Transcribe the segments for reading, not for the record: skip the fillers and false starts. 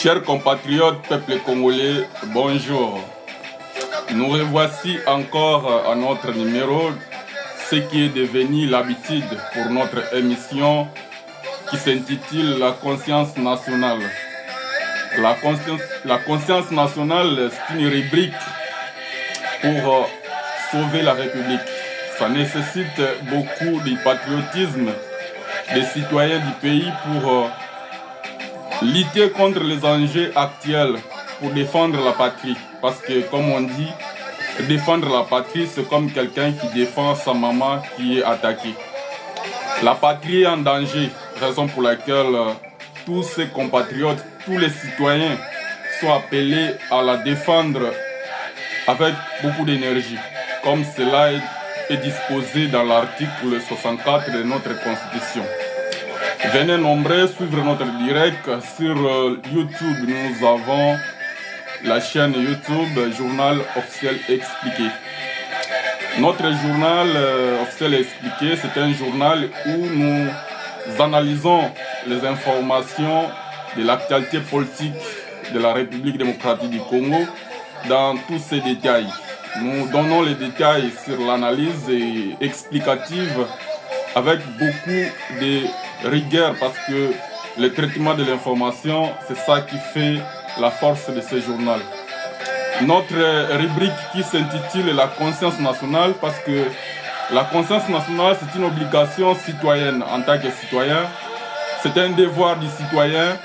Chers compatriotes, peuple congolais, bonjour. Nous revoici encore à notre numéro, ce qui est devenu l'habitude pour notre émission qui s'intitule La conscience nationale. La conscience nationale, c'est une rubrique pour sauver la République. Ça nécessite beaucoup de patriotisme des citoyens du pays pour lutter contre les enjeux actuels, pour défendre la patrie. Parce que, comme on dit, défendre la patrie, c'est comme quelqu'un qui défend sa maman qui est attaquée. La patrie est en danger, raison pour laquelle tous ces compatriotes, tous les citoyens sont appelés à la défendre avec beaucoup d'énergie, comme cela est disposé dans l'article 64 de notre Constitution. Venez nombreux suivre notre direct sur YouTube. Nous avons la chaîne YouTube Journal Officiel Expliqué. Notre journal officiel expliqué, c'est un journal où nous analysons les informations de l'actualité politique de la République démocratique du Congo dans tous ses détails. Nous donnons les détails sur l'analyse explicative avec beaucoup de rigueur parce que le traitement de l'information, c'est ça qui fait la force de ce journal. Notre rubrique qui s'intitule La conscience nationale, parce que la conscience nationale, c'est une obligation citoyenne en tant que citoyen. C'est un devoir du citoyen,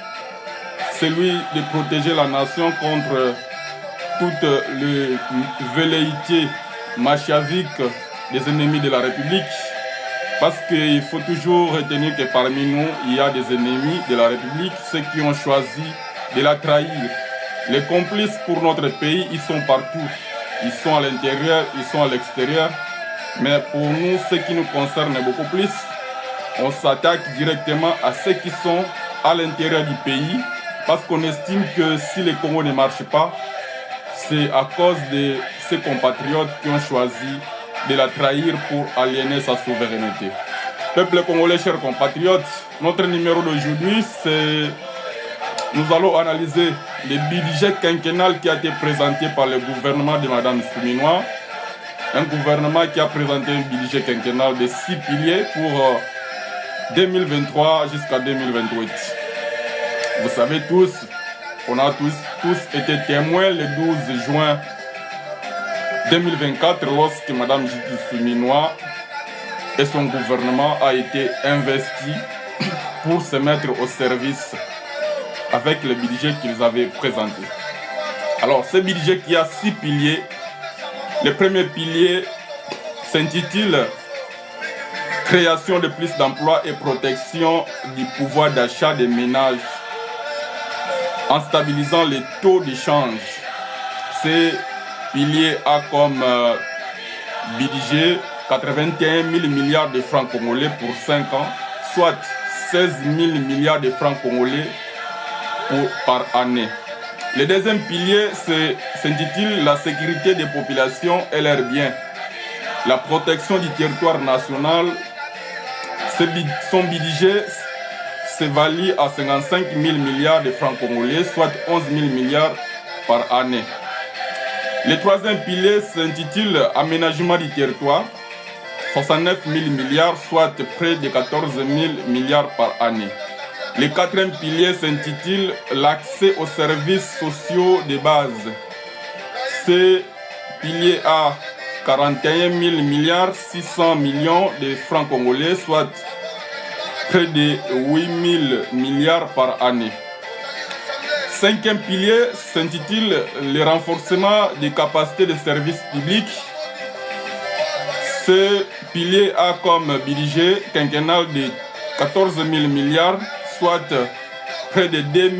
celui de protéger la nation contre toutes les velléités machiavéliques des ennemis de la République. Parce qu'il faut toujours retenir que parmi nous, il y a des ennemis de la République, ceux qui ont choisi de la trahir. Les complices pour notre pays, ils sont partout. Ils sont à l'intérieur, ils sont à l'extérieur. Mais pour nous, ce qui nous concerne beaucoup plus, on s'attaque directement à ceux qui sont à l'intérieur du pays. Parce qu'on estime que si le Congo ne marche pas, c'est à cause de ces compatriotes qui ont choisi de la trahir pour aliéner sa souveraineté. Peuple congolais, chers compatriotes, notre numéro d'aujourd'hui, c'est... Nous allons analyser le budget quinquennal qui a été présenté par le gouvernement de Mme Souminois. Un gouvernement qui a présenté un budget quinquennal de 6 piliers pour 2023 jusqu'à 2028. Vous savez tous, on a tous été témoins le 12 juin 2024 lorsque Mme Judith Souminois et son gouvernement a été investi pour se mettre au service avec le budget qu'ils avaient présenté. Alors, ce budget qui a 6 piliers, le premier pilier s'intitule Création de plus d'emplois et protection du pouvoir d'achat des ménages en stabilisant les taux d'échange. Ce pilier a comme budget 81 000 milliards de francs congolais pour 5 ans, soit 16 000 milliards de francs congolais par année. Le deuxième pilier s'intitule La sécurité des populations et leurs biens. La protection du territoire national, son budget s'évalue à 55 000 milliards de francs congolais, soit 11 000 milliards par année. Le troisième pilier s'intitule Aménagement du territoire, 69 000 milliards, soit près de 14 000 milliards par année. Le quatrième pilier s'intitule L'accès aux services sociaux de base. Ce pilier a 41 000 milliards 600 millions de francs congolais, soit près de 8 000 milliards par année. Cinquième pilier s'intitule Le renforcement des capacités de services publics. Ce pilier a comme budget quinquennal de 14 000 milliards, soit près de 2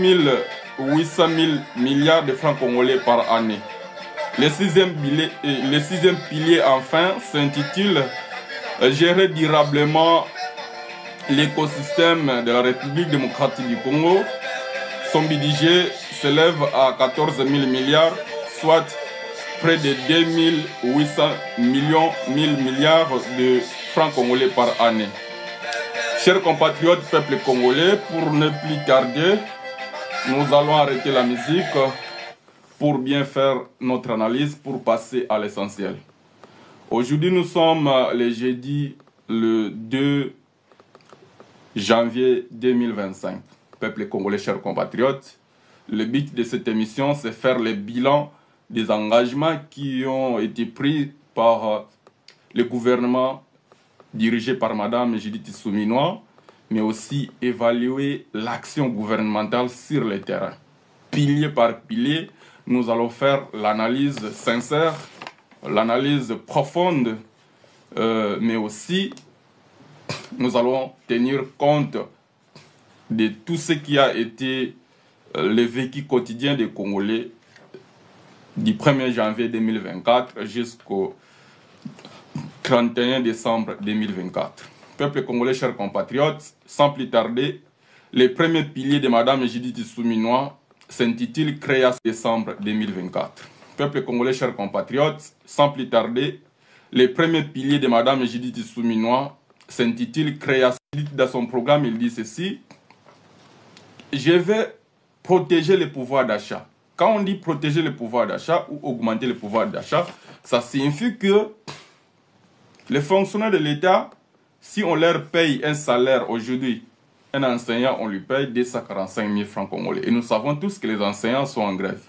800 000 milliards de francs congolais par année. Le sixième pilier enfin s'intitule Gérer durablement l'écosystème de la République démocratique du Congo. Son budget s'élève à 14 000 milliards, soit près de 2 800 milliards de francs congolais par année. Chers compatriotes, peuple congolais, pour ne plus tarder, Nous allons arrêter la musique pour bien faire notre analyse, pour passer à l'essentiel. Aujourd'hui, nous sommes le jeudi, le 2 janvier 2025. Peuple congolais, chers compatriotes, le but de cette émission, c'est faire le bilan des engagements qui ont été pris par le gouvernement dirigé par Madame Judith Souminois, mais aussi évaluer l'action gouvernementale sur le terrain. Pilier par pilier, nous allons faire l'analyse sincère, l'analyse profonde, mais aussi nous allons tenir compte de tout ce qui a été le vécu quotidien des Congolais du 1er janvier 2024 jusqu'au 31 décembre 2024. Peuple congolais, chers compatriotes, sans plus tarder, les premiers piliers de Madame Judith Souminois s'intitule Créas décembre 2024. Peuple congolais, chers compatriotes, sans plus tarder, les premiers piliers de Madame Judith Souminois s'intitule Créas. Dans son programme, il dit ceci: je vais protéger le pouvoir d'achat. Quand on dit protéger le pouvoir d'achat ou augmenter le pouvoir d'achat, ça signifie que les fonctionnaires de l'État, si on leur paye un salaire aujourd'hui, un enseignant, on lui paye 245 000 francs congolais. Et nous savons tous que les enseignants sont en grève.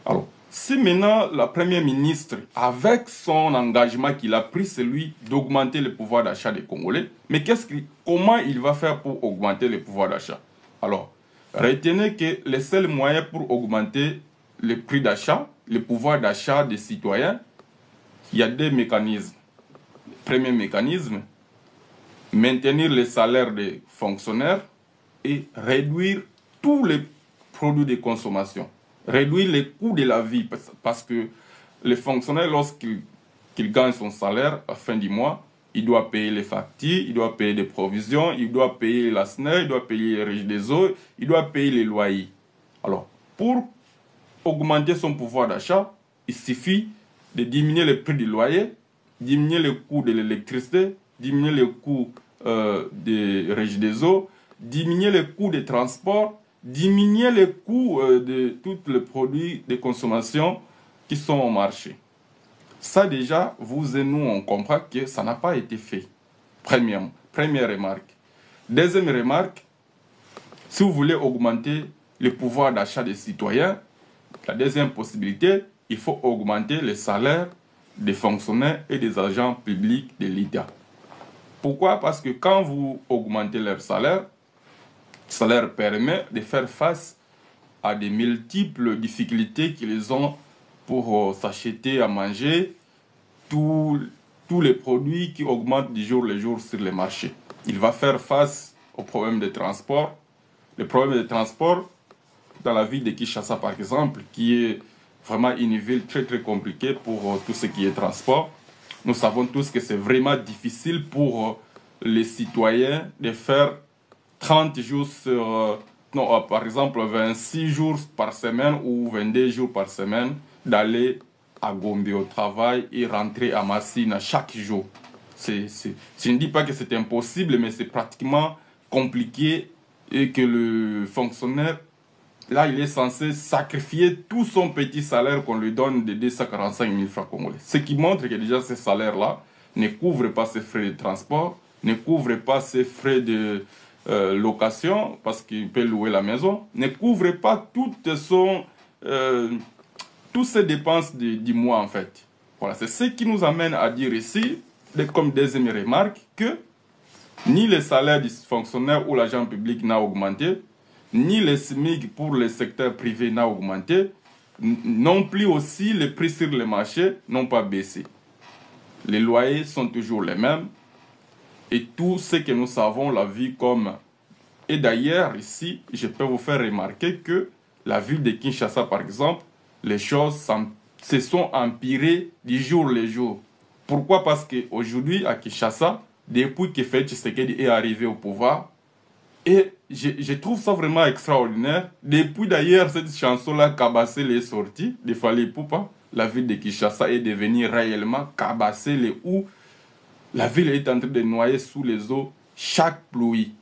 Alors, si maintenant la première ministre, avec son engagement qu'il a pris, celui d'augmenter le pouvoir d'achat des Congolais, mais comment il va faire pour augmenter le pouvoir d'achat? Alors, retenez que le seul moyen pour augmenter le prix d'achat, le pouvoir d'achat des citoyens, il y a deux mécanismes. Premier mécanisme, maintenir les salaires des fonctionnaires et réduire tous les produits de consommation. Réduire les coûts de la vie, parce que les fonctionnaires, lorsqu'il gagne son salaire à la fin du mois, il doit payer les factures, il doit payer des provisions, il doit payer la SNER, il doit payer les régies des eaux, il doit payer les loyers. Alors, pour augmenter son pouvoir d'achat, il suffit de diminuer le prix du loyer, diminuer le coût de l'électricité, diminuer le coût des régies des eaux, diminuer le coût des transports, diminuer le coût de tous les produits de consommation qui sont au marché. Ça déjà, vous et nous, on comprend que ça n'a pas été fait. Première remarque. Deuxième remarque, si vous voulez augmenter le pouvoir d'achat des citoyens, la deuxième possibilité, il faut augmenter les salaires des fonctionnaires et des agents publics de l'État. Pourquoi? Parce que quand vous augmentez leur salaire, ça leur permet de faire face à des multiples difficultés qu'ils ont pour s'acheter à manger, tous les produits qui augmentent du jour le jour sur les marchés. Il va faire face aux problèmes de transport. Le problème de transport dans la ville de Kinshasa, par exemple, qui est vraiment une ville très très compliquée pour tout ce qui est transport. Nous savons tous que c'est vraiment difficile pour les citoyens de faire 30 jours sur, par exemple 26 jours par semaine ou 22 jours par semaine, d'aller à Gombe au travail et rentrer à Massina chaque jour. Je ne dis pas que c'est impossible, mais c'est pratiquement compliqué et que le fonctionnaire, là, il est censé sacrifier tout son petit salaire qu'on lui donne de 245 000 francs congolais. Ce qui montre que déjà ce salaire-là ne couvre pas ses frais de transport, ne couvre pas ses frais de location, parce qu'il peut louer la maison, ne couvre pas toutes ses dépenses du mois en fait. Voilà, c'est ce qui nous amène à dire ici, comme deuxième remarque, que ni le salaire du fonctionnaire ou l'agent public n'a augmenté, ni le SMIC pour le secteur privé n'a augmenté, non plus aussi les prix sur le marché n'ont pas baissé. Les loyers sont toujours les mêmes et tout ce que nous savons, la vie comme... Et d'ailleurs, ici, je peux vous faire remarquer que la ville de Kinshasa, par exemple, les choses se sont empirées du jour le jour. Pourquoi? Parce qu'aujourd'hui, à Kinshasa, depuis que Félix Tshisekedi est arrivé au pouvoir, et je trouve ça vraiment extraordinaire. Depuis d'ailleurs cette chanson-là, Kabassé est sortie de Fally Ipupa, la ville de Kinshasa est devenue réellement Kabassé, où la ville est en train de noyer sous les eaux chaque pluie.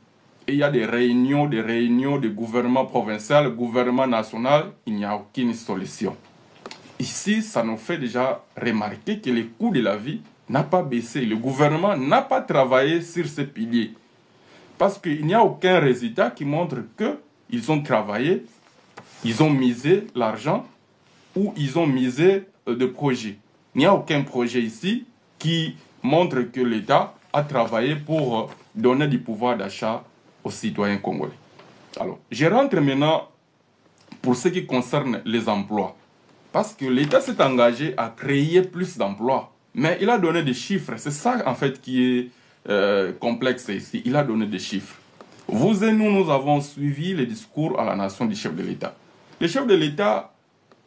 Et il y a des réunions de gouvernement provincial, gouvernement national, il n'y a aucune solution. Ici, ça nous fait déjà remarquer que le coût de la vie n'a pas baissé. Le gouvernement n'a pas travaillé sur ces piliers. Parce qu'il n'y a aucun résultat qui montre qu'ils ont travaillé, ils ont misé l'argent ou ils ont misé des projets. Il n'y a aucun projet ici qui montre que l'État a travaillé pour donner du pouvoir d'achat aux citoyens congolais. Alors, je rentre maintenant pour ce qui concerne les emplois. Parce que l'État s'est engagé à créer plus d'emplois. Mais il a donné des chiffres. C'est ça, en fait, qui est complexe ici. Il a donné des chiffres. Vous et nous avons suivi le discours à la nation du chef de l'État. Le chef de l'État,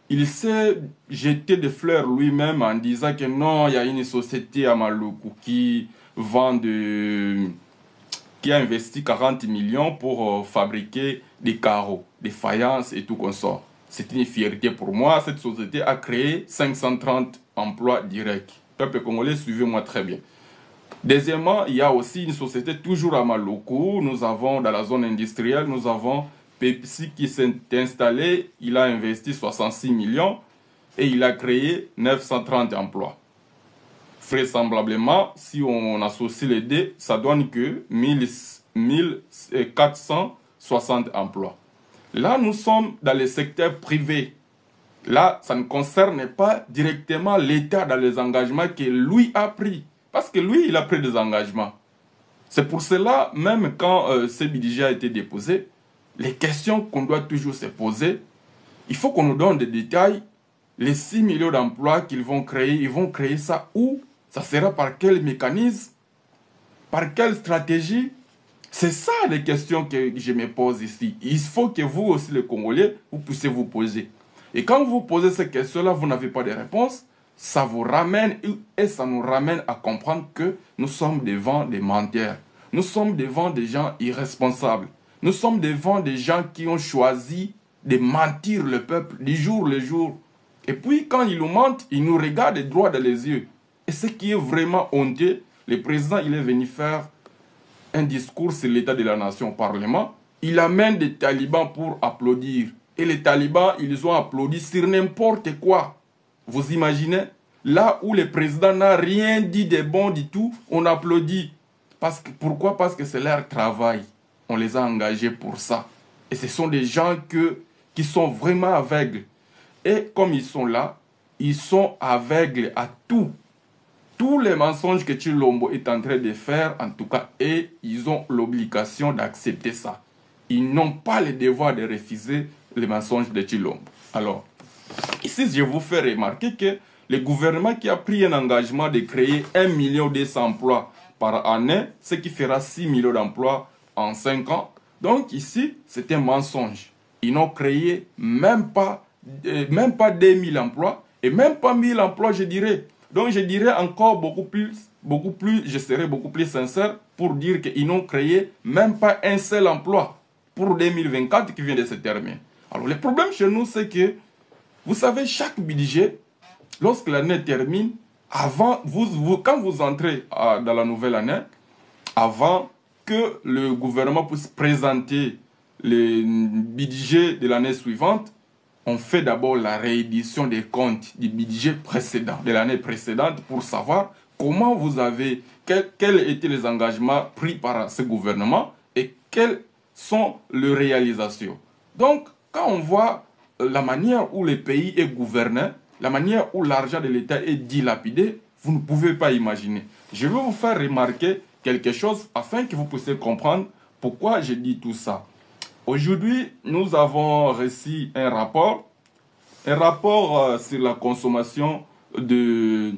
il s'est jeté des fleurs lui-même en disant que non, il y a une société à Maluku qui a investi 40 millions pour fabriquer des carreaux, des faïences et tout consort. C'est une fierté pour moi. Cette société a créé 530 emplois directs. Peuple congolais, suivez-moi très bien. Deuxièmement, il y a aussi une société toujours à Maluku. Nous avons, dans la zone industrielle, nous avons Pepsi qui s'est installé. Il a investi 66 millions et il a créé 930 emplois. Vraisemblablement, si on associe les deux, ça donne que 1460 emplois. Là, nous sommes dans le secteur privé. Là, ça ne concerne pas directement l'État dans les engagements que lui a pris. Parce que lui, il a pris des engagements. C'est pour cela, même quand ce budget a été déposé, les questions qu'on doit toujours se poser, il faut qu'on nous donne des détails. Les 6 millions d'emplois qu'ils vont créer, ils vont créer ça où? Ça sera par quel mécanisme? Par quelle stratégie? C'est ça les questions que je me pose ici. Il faut que vous aussi, les Congolais, vous puissiez vous poser. Et quand vous posez ces questions-là, vous n'avez pas de réponse, ça vous ramène et ça nous ramène à comprendre que nous sommes devant des menteurs. Nous sommes devant des gens irresponsables. Nous sommes devant des gens qui ont choisi de mentir le peuple du jour le jour. Et puis quand ils nous mentent, ils nous regardent droit dans les yeux. Et ce qui est vraiment honteux, le président, il est venu faire un discours sur l'état de la nation au Parlement. Il amène des talibans pour applaudir. Et les talibans, ils ont applaudi sur n'importe quoi. Vous imaginez? Là où le président n'a rien dit de bon du tout, on applaudit. Pourquoi? Parce que c'est leur travail. On les a engagés pour ça. Et ce sont des gens qui sont vraiment aveugles. Et comme ils sont là, ils sont aveugles à tout. Tous les mensonges que Tshilombo est en train de faire, en tout cas, et ils ont l'obligation d'accepter ça. Ils n'ont pas le devoir de refuser les mensonges de Tshilombo. Alors, ici, je vous fais remarquer que le gouvernement qui a pris un engagement de créer 1,2 million emplois par année, ce qui fera 6 millions d'emplois en 5 ans. Donc ici, c'est un mensonge. Ils n'ont créé même pas 2000 emplois et même pas 1000 emplois, je dirais. Donc je dirais encore je serais beaucoup plus sincère pour dire qu'ils n'ont créé même pas un seul emploi pour 2024 qui vient de se terminer. Alors le problème chez nous, c'est que, vous savez, chaque budget, lorsque l'année termine, quand vous entrez dans la nouvelle année, avant que le gouvernement puisse présenter le budget de l'année suivante, on fait d'abord la réédition des comptes du budget précédent, de l'année précédente, pour savoir comment quels étaient les engagements pris par ce gouvernement et quelles sont les réalisations. Donc, quand on voit la manière où le pays est gouverné, la manière où l'argent de l'État est dilapidé, vous ne pouvez pas imaginer. Je vais vous faire remarquer quelque chose afin que vous puissiez comprendre pourquoi je dis tout ça. Aujourd'hui, nous avons reçu un rapport sur la consommation des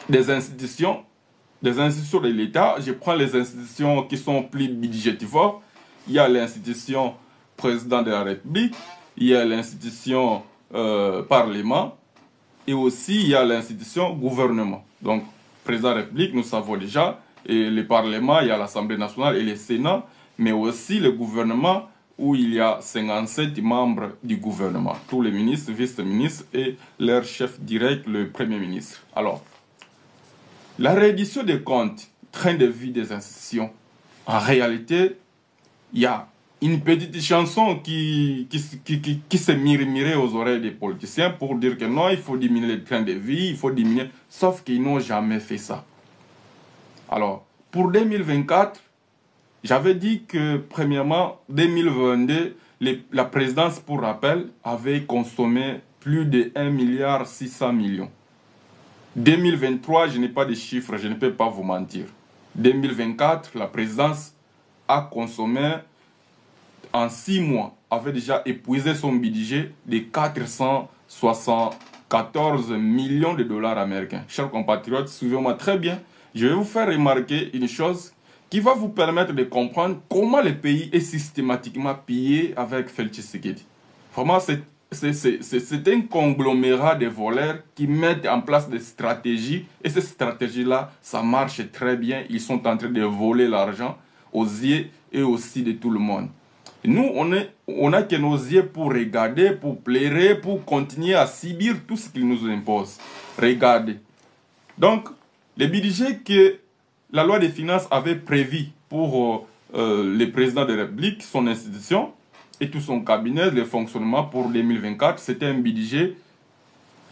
institutions de l'État. Je prends les institutions qui sont plus budgétivores. Il y a l'institution président de la République, il y a l'institution Parlement, et aussi il y a l'institution gouvernement. Donc, président de la République, nous savons déjà, et le Parlement, il y a l'Assemblée nationale et le Sénat, mais aussi le gouvernement, où il y a 57 membres du gouvernement, tous les ministres, vice-ministres et leur chef direct, le Premier ministre. Alors, la reddition des comptes, train de vie des institutions, en réalité, il y a une petite chanson qui s'est murmurée aux oreilles des politiciens pour dire que non, il faut diminuer le train de vie, il faut diminuer, sauf qu'ils n'ont jamais fait ça. Alors, pour 2024, j'avais dit que, premièrement, 2022, la présidence, pour rappel, avait consommé plus de 1,6 milliard. 2023, je n'ai pas de chiffres, je ne peux pas vous mentir. 2024, la présidence a consommé, en 6 mois, avait déjà épuisé son budget de 474 millions de dollars américains. Chers compatriotes, suivez-moi très bien. Je vais vous faire remarquer une chose qui va vous permettre de comprendre comment le pays est systématiquement pillé avec Félix Tshisekedi. Vraiment, c'est un conglomérat de voleurs qui mettent en place des stratégies. Et ces stratégies-là, ça marche très bien. Ils sont en train de voler l'argent aux yeux et aussi de tout le monde. Nous, on a que nos yeux pour regarder, pour plairer, pour continuer à subir tout ce qu'ils nous imposent. Regardez. Donc, le budget que la loi des finances avait prévu pour le président de la République, son institution et tout son cabinet, le fonctionnement pour 2024, c'était un budget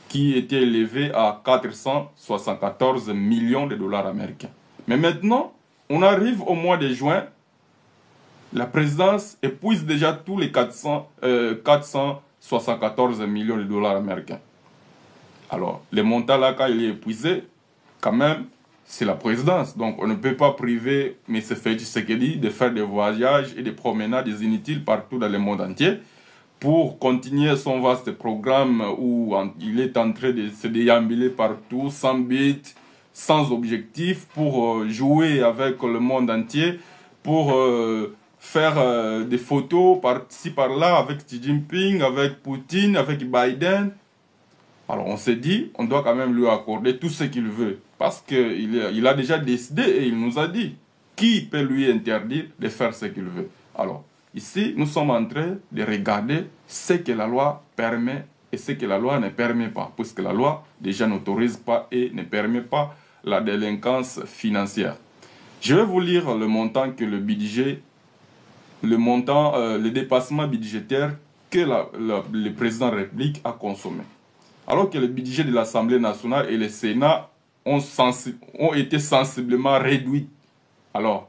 qui était élevé à 474 millions de dollars américains. Mais maintenant, on arrive au mois de juin, la présidence épuise déjà tous les 474 millions de dollars américains. Alors, le montant là, quand il est épuisé, quand même, c'est la présidence. Donc, on ne peut pas priver M. Félix Tshisekedi de faire des voyages et des promenades inutiles partout dans le monde entier pour continuer son vaste programme où il est en train de se déambuler partout, sans but, sans objectif, pour jouer avec le monde entier, pour faire des photos par-ci par-là avec Xi Jinping, avec Poutine, avec Biden. Alors on s'est dit, on doit quand même lui accorder tout ce qu'il veut. Parce qu'il a déjà décidé et il nous a dit qui peut lui interdire de faire ce qu'il veut. Alors ici, nous sommes en train de regarder ce que la loi permet et ce que la loi ne permet pas. Puisque la loi déjà n'autorise pas et ne permet pas la délinquance financière. Je vais vous lire le montant que le budget, le dépassement budgétaire que le président de la République a consommé. Alors que le budget de l'Assemblée nationale et le Sénat ont été sensiblement réduits. Alors,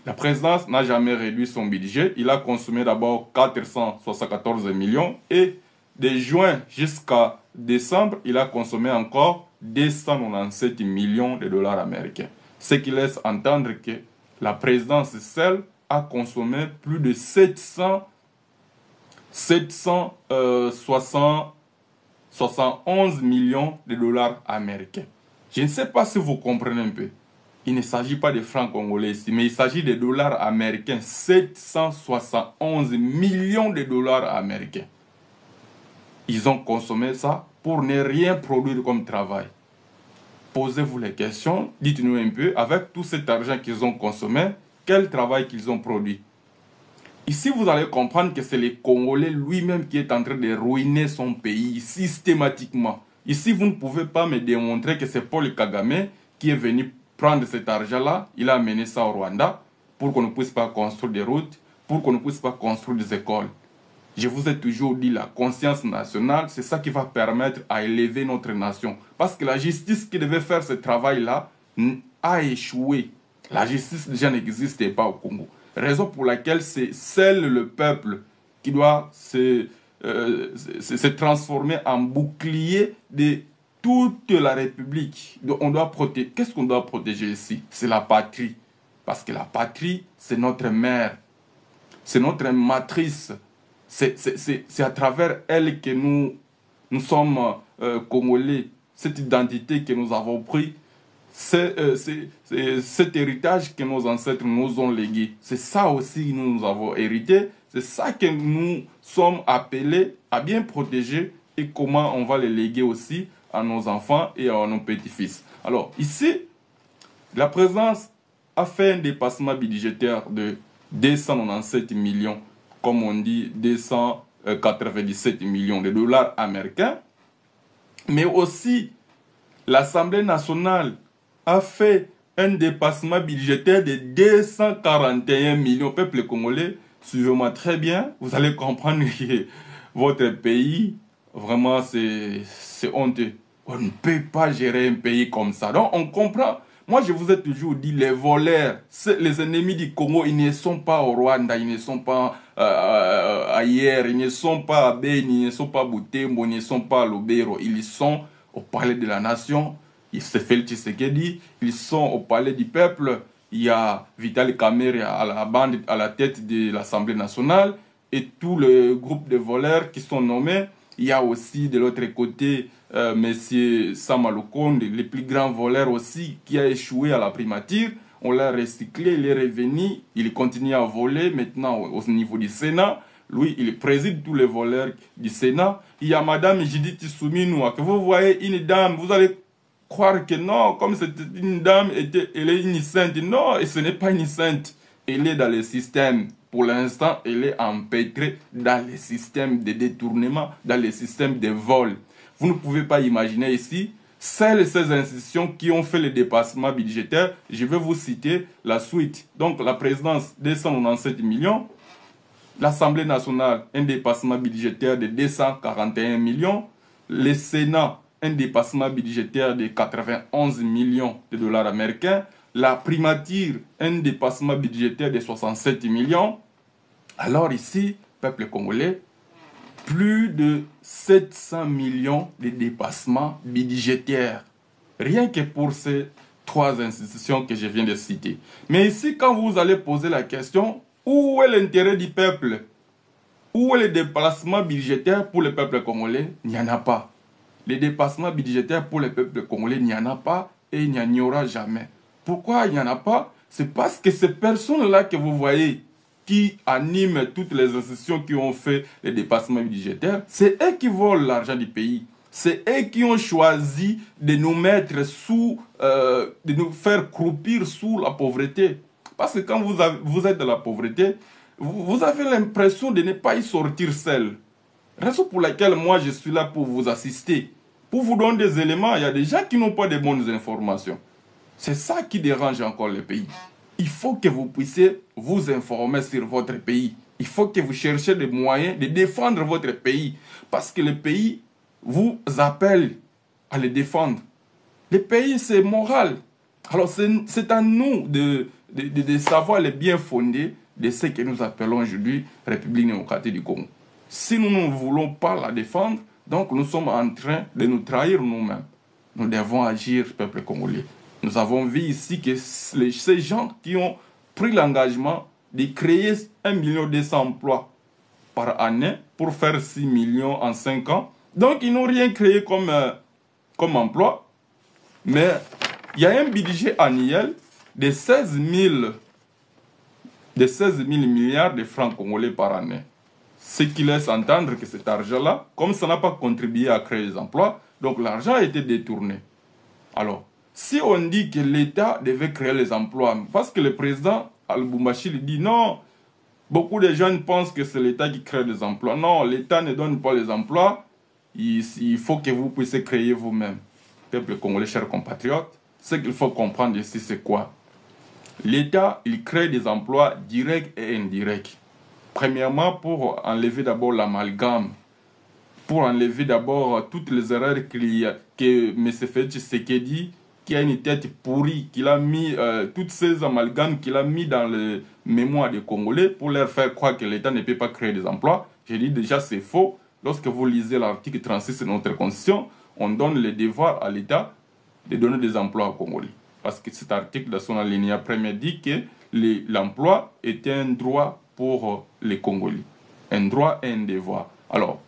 la présidence n'a jamais réduit son budget. Il a consommé d'abord 474 millions et de juin jusqu'à décembre, il a consommé encore 297 millions de dollars américains. Ce qui laisse entendre que la présidence seule a consommé plus de 771 millions de dollars américains. Je ne sais pas si vous comprenez un peu. Il ne s'agit pas de francs congolais ici, mais il s'agit de dollars américains. 771 millions de dollars américains. Ils ont consommé ça pour ne rien produire comme travail. Posez-vous les questions, dites-nous un peu, avec tout cet argent qu'ils ont consommé, quel travail qu'ils ont produit. Ici, vous allez comprendre que c'est le Congolais lui-même qui est en train de ruiner son pays systématiquement. Ici, vous ne pouvez pas me démontrer que c'est Paul Kagame qui est venu prendre cet argent-là, il a amené ça au Rwanda pour qu'on ne puisse pas construire des routes, pour qu'on ne puisse pas construire des écoles. Je vous ai toujours dit, la conscience nationale, c'est ça qui va permettre à élever notre nation. Parce que la justice qui devait faire ce travail-là a échoué. La justice déjà n'existait pas au Congo. Raison pour laquelle c'est seul le peuple qui doit se transformer en bouclier de toute la République. Donc on doit protéger. Qu'est-ce qu'on doit protéger ici? C'est la patrie. Parce que la patrie, c'est notre mère. C'est notre matrice. C'est à travers elle que nous sommes Congolais. Cette identité que nous avons pris, cet héritage que nos ancêtres nous ont légué. C'est ça aussi que nous avons hérité. C'est ça que nous sommes appelés à bien protéger et comment on va les léguer aussi à nos enfants et à nos petits-fils. Alors ici, la présidence a fait un dépassement budgétaire de 297 millions, comme on dit 297 millions de dollars américains. Mais aussi, l'Assemblée nationale a fait un dépassement budgétaire de 241 millions. Peuple congolais, suivez-moi très bien, vous allez comprendre que votre pays, vraiment, c'est honteux. On ne peut pas gérer un pays comme ça. Donc, on comprend. Moi, je vous ai toujours dit, les voleurs, les ennemis du Congo, ils ne sont pas au Rwanda, ils ne sont pas ailleurs, ils ne sont pas à Beni, ils ne sont pas à Butembo, ils ne sont pas à Lubero. Ils sont au palais de la nation. C'est Félix Tshisekedi. Ils sont au palais du peuple. Il y a Vital Kamerhe à la tête de l'Assemblée nationale et tout le groupe de voleurs qui sont nommés. Il y a aussi de l'autre côté Monsieur Samalukonde, le plus grand voleur aussi, qui a échoué à la primature. On l'a recyclé, il est revenu, il continue à voler maintenant au niveau du Sénat. Lui, il préside tous les voleurs du Sénat. Il y a Madame Judith Suminwa, que vous voyez, une dame, vous allez croire que non, comme c'était une dame, elle est une sainte. Non, et ce n'est pas une sainte. Elle est dans le système. Pour l'instant, elle est empêtrée dans le système de détournement, dans le système de vol. Vous ne pouvez pas imaginer ici, celles ces institutions qui ont fait le dépassement budgétaire, je vais vous citer la suite. Donc la présidence, 297 millions. L'Assemblée nationale, un dépassement budgétaire de 241 millions. Le Sénat, un dépassement budgétaire de 91 millions de dollars américains. La primature, un dépassement budgétaire de 67 millions. Alors ici, peuple congolais, plus de 700 millions de dépassements budgétaires. Rien que pour ces trois institutions que je viens de citer. Mais ici, quand vous allez poser la question, où est l'intérêt du peuple? Où est le dépassement budgétaire pour le peuple congolais? Il n'y en a pas. Les dépassements budgétaires pour le peuple congolais, il n'y en a pas et il n'y en aura jamais. Pourquoi il n'y en a pas? C'est parce que ces personnes-là que vous voyez qui animent toutes les institutions qui ont fait les dépassements budgétaires, c'est eux qui volent l'argent du pays. C'est eux qui ont choisi de nous mettre sous, de nous faire croupir sous la pauvreté. Parce que quand vous êtes dans la pauvreté, vous avez l'impression de ne pas y sortir seul. Raison pour laquelle moi je suis là pour vous assister, pour vous donner des éléments. Il y a des gens qui n'ont pas de bonnes informations. C'est ça qui dérange encore le pays. Il faut que vous puissiez vous informer sur votre pays. Il faut que vous cherchiez des moyens de défendre votre pays. Parce que le pays vous appelle à le défendre. Le pays, c'est moral. Alors, c'est à nous de savoir le bien fondé de ce que nous appelons aujourd'hui République démocratique du Congo. Si nous ne voulons pas la défendre, donc nous sommes en train de nous trahir nous-mêmes. Nous devons agir, peuple congolais. Nous avons vu ici que ces gens qui ont pris l'engagement de créer 1,2 million emplois par année pour faire 6 millions en 5 ans. Donc, ils n'ont rien créé comme emploi. Mais il y a un budget annuel de 16 000 milliards de francs congolais par année. Ce qui laisse entendre que cet argent-là, comme ça n'a pas contribué à créer des emplois, donc l'argent a été détourné. Alors, si on dit que l'État devait créer les emplois, parce que le président Al-Boumbashi dit non, beaucoup de gens pensent que c'est l'État qui crée des emplois. Non, l'État ne donne pas les emplois, il faut que vous puissiez créer vous-même. Peuple congolais, chers compatriotes, ce qu'il faut comprendre ici, c'est quoi? L'État, il crée des emplois directs et indirects. Premièrement, pour enlever d'abord l'amalgame, pour enlever d'abord toutes les erreurs que M. Félix Tshisekedi, qui a une tête pourrie, qu'il a mis toutes ces amalgames qu'il a mis dans le mémoire des Congolais pour leur faire croire que l'État ne peut pas créer des emplois. J'ai dit déjà c'est faux. Lorsque vous lisez l'article 36 de notre Constitution, on donne le devoir à l'État de donner des emplois aux Congolais. Parce que cet article, dans son alinéa premier, dit que l'emploi est un droit pour les Congolais. Un droit et un devoir. Alors,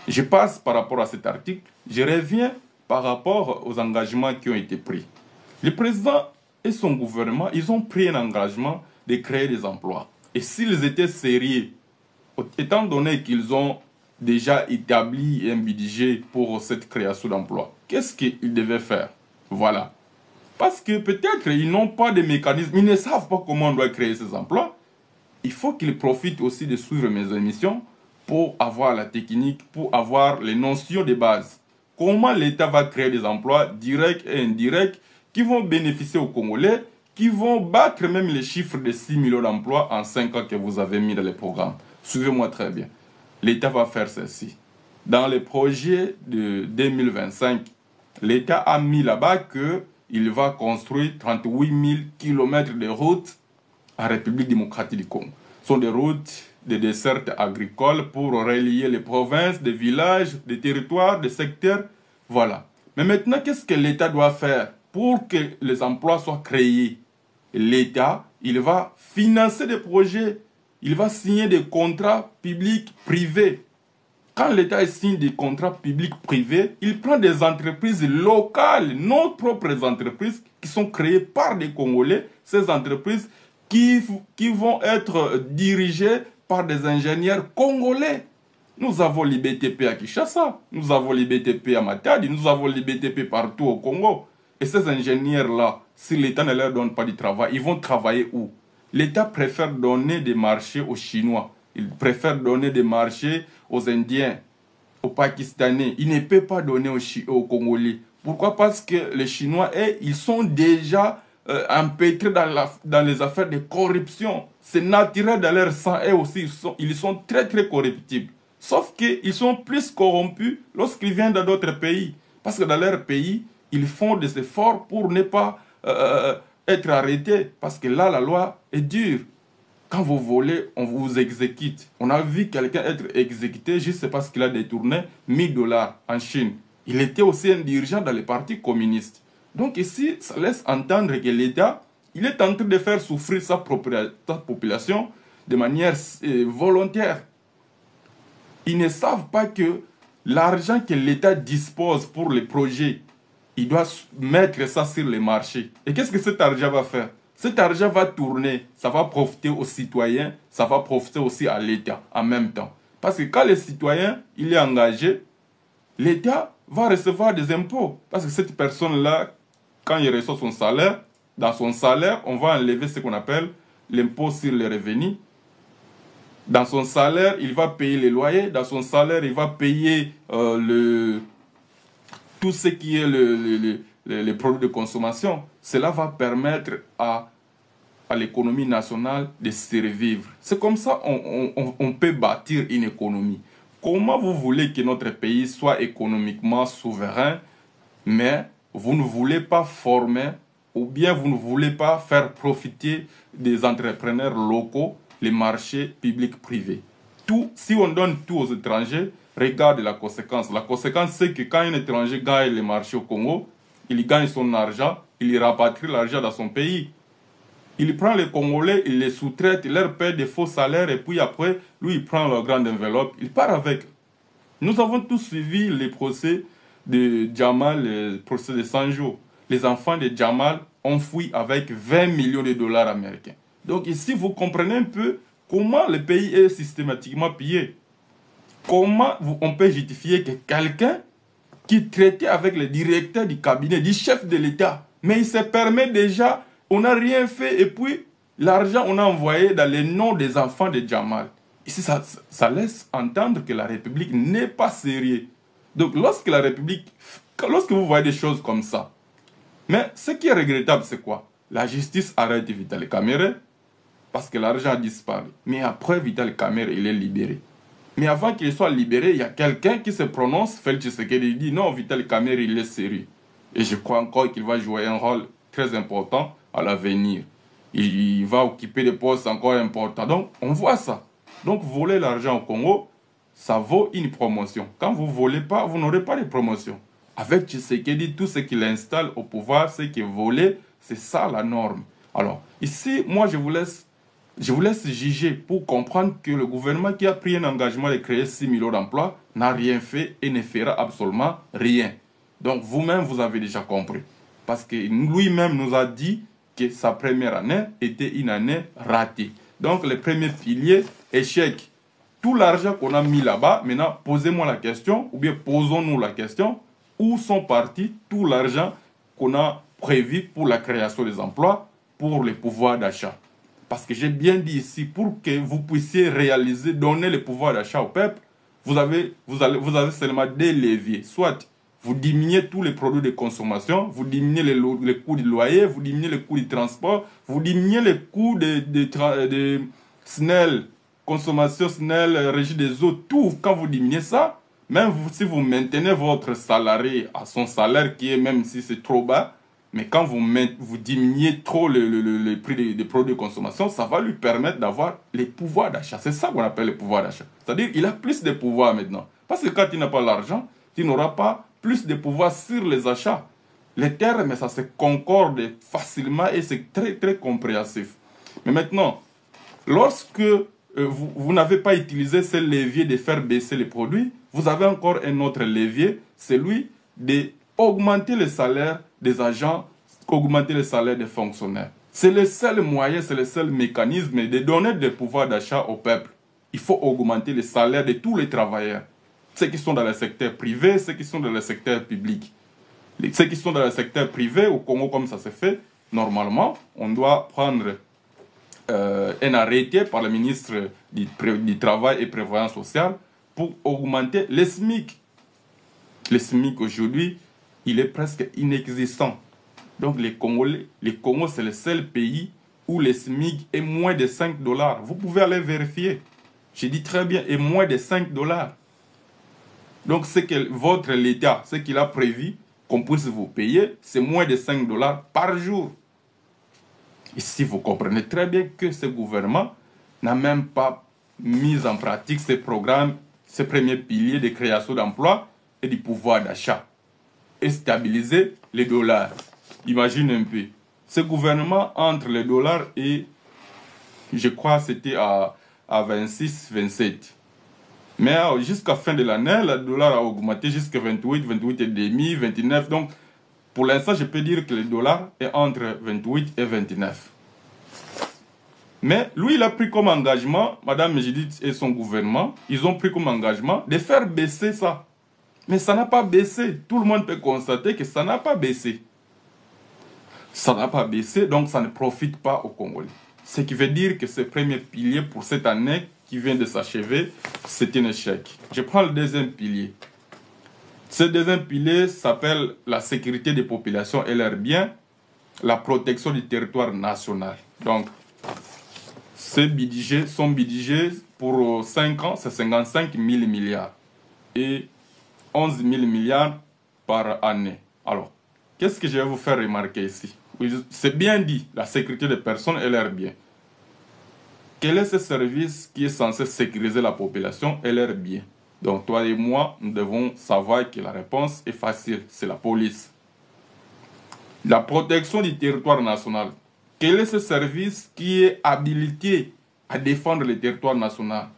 je passe par rapport à cet article. Je reviens par rapport aux engagements qui ont été pris. Le président et son gouvernement, ils ont pris un engagement de créer des emplois. Et s'ils étaient sérieux, étant donné qu'ils ont déjà établi un budget pour cette création d'emplois, qu'est-ce qu'ils devaient faire? Voilà. Parce que peut-être ils n'ont pas de mécanisme, ils ne savent pas comment on doit créer ces emplois. Il faut qu'ils profitent aussi de suivre mes émissions pour avoir la technique, pour avoir les notions de base. Comment l'État va créer des emplois directs et indirects qui vont bénéficier aux Congolais, qui vont battre même les chiffres de 6 millions d'emplois en 5 ans que vous avez mis dans les programmes. Suivez-moi très bien. L'État va faire ceci. Dans les projets de 2025, l'État a mis là-bas qu'il va construire 38 000 km de routes en République démocratique du Congo. Ce sont des routes de dessertes agricoles pour relier les provinces, des villages, des territoires, des secteurs. Voilà. Mais maintenant, qu'est-ce que l'État doit faire pour que les emplois soient créés? L'État, il va financer des projets, il va signer des contrats publics-privés. Quand l'État signe des contrats publics-privés, il prend des entreprises locales, nos propres entreprises, qui sont créées par des Congolais, ces entreprises qui vont être dirigées par des ingénieurs congolais. Nous avons l'IBTP à Kinshasa, nous avons l'IBTP à Matadi, nous avons l'IBTP partout au Congo. Et ces ingénieurs-là, si l'État ne leur donne pas du travail, ils vont travailler où? L'État préfère donner des marchés aux Chinois, il préfère donner des marchés aux Indiens, aux Pakistanais. Il ne peut pas donner aux Congolais. Pourquoi? Parce que les Chinois, ils sont déjà empêtrés dans les affaires de corruption. C'est naturel dans leur sang. Et aussi, ils sont très très corruptibles. Sauf qu'ils sont plus corrompus lorsqu'ils viennent dans d'autres pays. Parce que dans leur pays, ils font des efforts pour ne pas être arrêtés. Parce que là, la loi est dure. Quand vous volez, on vous exécute. On a vu quelqu'un être exécuté juste parce qu'il a détourné 1000 $, en Chine. Il était aussi un dirigeant dans le parti communiste. Donc ici, ça laisse entendre que l'État, il est en train de faire souffrir sa population de manière volontaire. Ils ne savent pas que l'argent que l'État dispose pour les projets, il doit mettre ça sur les marchés. Et qu'est-ce que cet argent va faire? Cet argent va tourner, ça va profiter aux citoyens, ça va profiter aussi à l'État en même temps. Parce que quand le citoyen il est engagé, l'État va recevoir des impôts. Parce que cette personne-là, quand il reçoit son salaire, dans son salaire, on va enlever ce qu'on appelle l'impôt sur les revenus. Dans son salaire, il va payer les loyers. Dans son salaire, il va payer tout ce qui est les produits de consommation. Cela va permettre à l'économie nationale de survivre. C'est comme ça on peut bâtir une économie. Comment vous voulez que notre pays soit économiquement souverain, mais vous ne voulez pas former ou bien vous ne voulez pas faire profiter des entrepreneurs locaux les marchés publics-privés? Si on donne tout aux étrangers, regarde la conséquence. La conséquence, c'est que quand un étranger gagne les marchés au Congo, il gagne son argent, il rapatrie l'argent dans son pays. Il prend les Congolais, il les sous-traite, il leur paie des faux salaires et puis après, lui, il prend leur grande enveloppe, il part avec. Nous avons tous suivi les procès de Jamal, les procès de 100 jours. Les enfants de Jamal ont fui avec 20 millions de dollars américains. Donc ici, vous comprenez un peu comment le pays est systématiquement pillé. Comment on peut justifier que quelqu'un qui traitait avec le directeur du cabinet, du chef de l'État, mais il se permet déjà, on n'a rien fait et puis l'argent on a envoyé dans les noms des enfants de Jamal. Ici, ça laisse entendre que la République n'est pas sérieuse. Donc lorsque vous voyez des choses comme ça, mais ce qui est regrettable, c'est quoi? La justice arrête Vital Kamerhe parce que l'argent a disparu. Mais après, Vital Kamerhe, il est libéré. Mais avant qu'il soit libéré, il y a quelqu'un qui se prononce, Félix Tshisekedi, dit non, Vital Kamerhe, il est sérieux. Et je crois encore qu'il va jouer un rôle très important à l'avenir. Il va occuper des postes encore importants. Donc, on voit ça. Donc, voler l'argent au Congo, ça vaut une promotion. Quand vous ne volez pas, vous n'aurez pas de promotion. Avec Tshisekedi, tout ce qu'il installe au pouvoir, c'est que voler, c'est ça la norme. Alors, ici, moi, je vous laisse juger pour comprendre que le gouvernement qui a pris un engagement de créer 6 millions d'emplois n'a rien fait et ne fera absolument rien. Donc vous-même, vous avez déjà compris. Parce que lui-même nous a dit que sa première année était une année ratée. Donc le premier pilier, échec. Tout l'argent qu'on a mis là-bas, maintenant posez-moi la question, ou bien posons-nous la question, où sont partis tout l'argent qu'on a prévu pour la création des emplois, pour le pouvoir d'achat? Parce que j'ai bien dit ici, pour que vous puissiez réaliser, donner le pouvoir d'achat au peuple, vous avez seulement des leviers. Soit Vous diminuez tous les produits de consommation, vous diminuez les coûts du loyer, vous diminuez les coûts du transport, vous diminuez les coûts de SNEL, consommation SNEL, régie des eaux, tout. Quand vous diminuez ça, même si vous maintenez votre salarié à son salaire qui est, même si c'est trop bas, mais quand vous diminuez trop le prix des produits de consommation, ça va lui permettre d'avoir les pouvoirs d'achat. C'est ça qu'on appelle le pouvoir d'achat. C'est-à-dire qu'il a plus de pouvoir maintenant. Parce que quand il n'a pas l'argent, il n'aura pas plus de pouvoir sur les achats. Les terres, mais ça se concorde facilement et c'est très très compréhensif. Mais maintenant, lorsque vous n'avez pas utilisé ce levier de faire baisser les produits, vous avez encore un autre levier, celui d'augmenter le salaire des agents, augmenter le salaire des fonctionnaires. C'est le seul moyen, c'est le seul mécanisme de donner des pouvoirs d'achat au peuple. Il faut augmenter le salaire de tous les travailleurs. Ceux qui sont dans le secteur privé, ceux qui sont dans le secteur public. Ceux qui sont dans le secteur privé, au Congo comme ça se fait, normalement, on doit prendre un arrêté par le ministre du Travail et Prévoyance sociale pour augmenter le SMIC. Le SMIC aujourd'hui, il est presque inexistant. Donc les Congolais, le Congo c'est le seul pays où le SMIC est moins de 5 $. Vous pouvez aller vérifier. Je dis très bien, est moins de 5 $. Donc ce que votre l'État, ce qu'il a prévu qu'on puisse vous payer, c'est moins de 5 $ par jour. Ici, vous comprenez très bien que ce gouvernement n'a même pas mis en pratique ces programmes, ces premiers piliers de création d'emplois et du pouvoir d'achat. Et stabiliser les dollars. Imagine un peu. Ce gouvernement, entre les dollars et, je crois, c'était à 26, 27. Mais jusqu'à fin de l'année, le dollar a augmenté jusqu'à 28, 28,5, 29. Donc, pour l'instant, je peux dire que le dollar est entre 28 et 29. Mais lui, il a pris comme engagement, Madame Judith et son gouvernement, ils ont pris comme engagement de faire baisser ça. Mais ça n'a pas baissé. Tout le monde peut constater que ça n'a pas baissé. Ça n'a pas baissé, donc ça ne profite pas aux Congolais. Ce qui veut dire que ce premier pilier pour cette année qui vient de s'achever, c'est un échec. Je prends le deuxième pilier. Ce deuxième pilier s'appelle la sécurité des populations et leurs biens, la protection du territoire national. Donc, son budget pour 5 ans, c'est 55 000 milliards et 11 000 milliards par année. Alors, qu'est-ce que je vais vous faire remarquer ici? C'est bien dit, la sécurité des personnes et leurs biens. Quel est ce service qui est censé sécuriser la population et leurs biens? Donc toi et moi, nous devons savoir que la réponse est facile, c'est la police. La protection du territoire national. Quel est ce service qui est habilité à défendre le territoire national?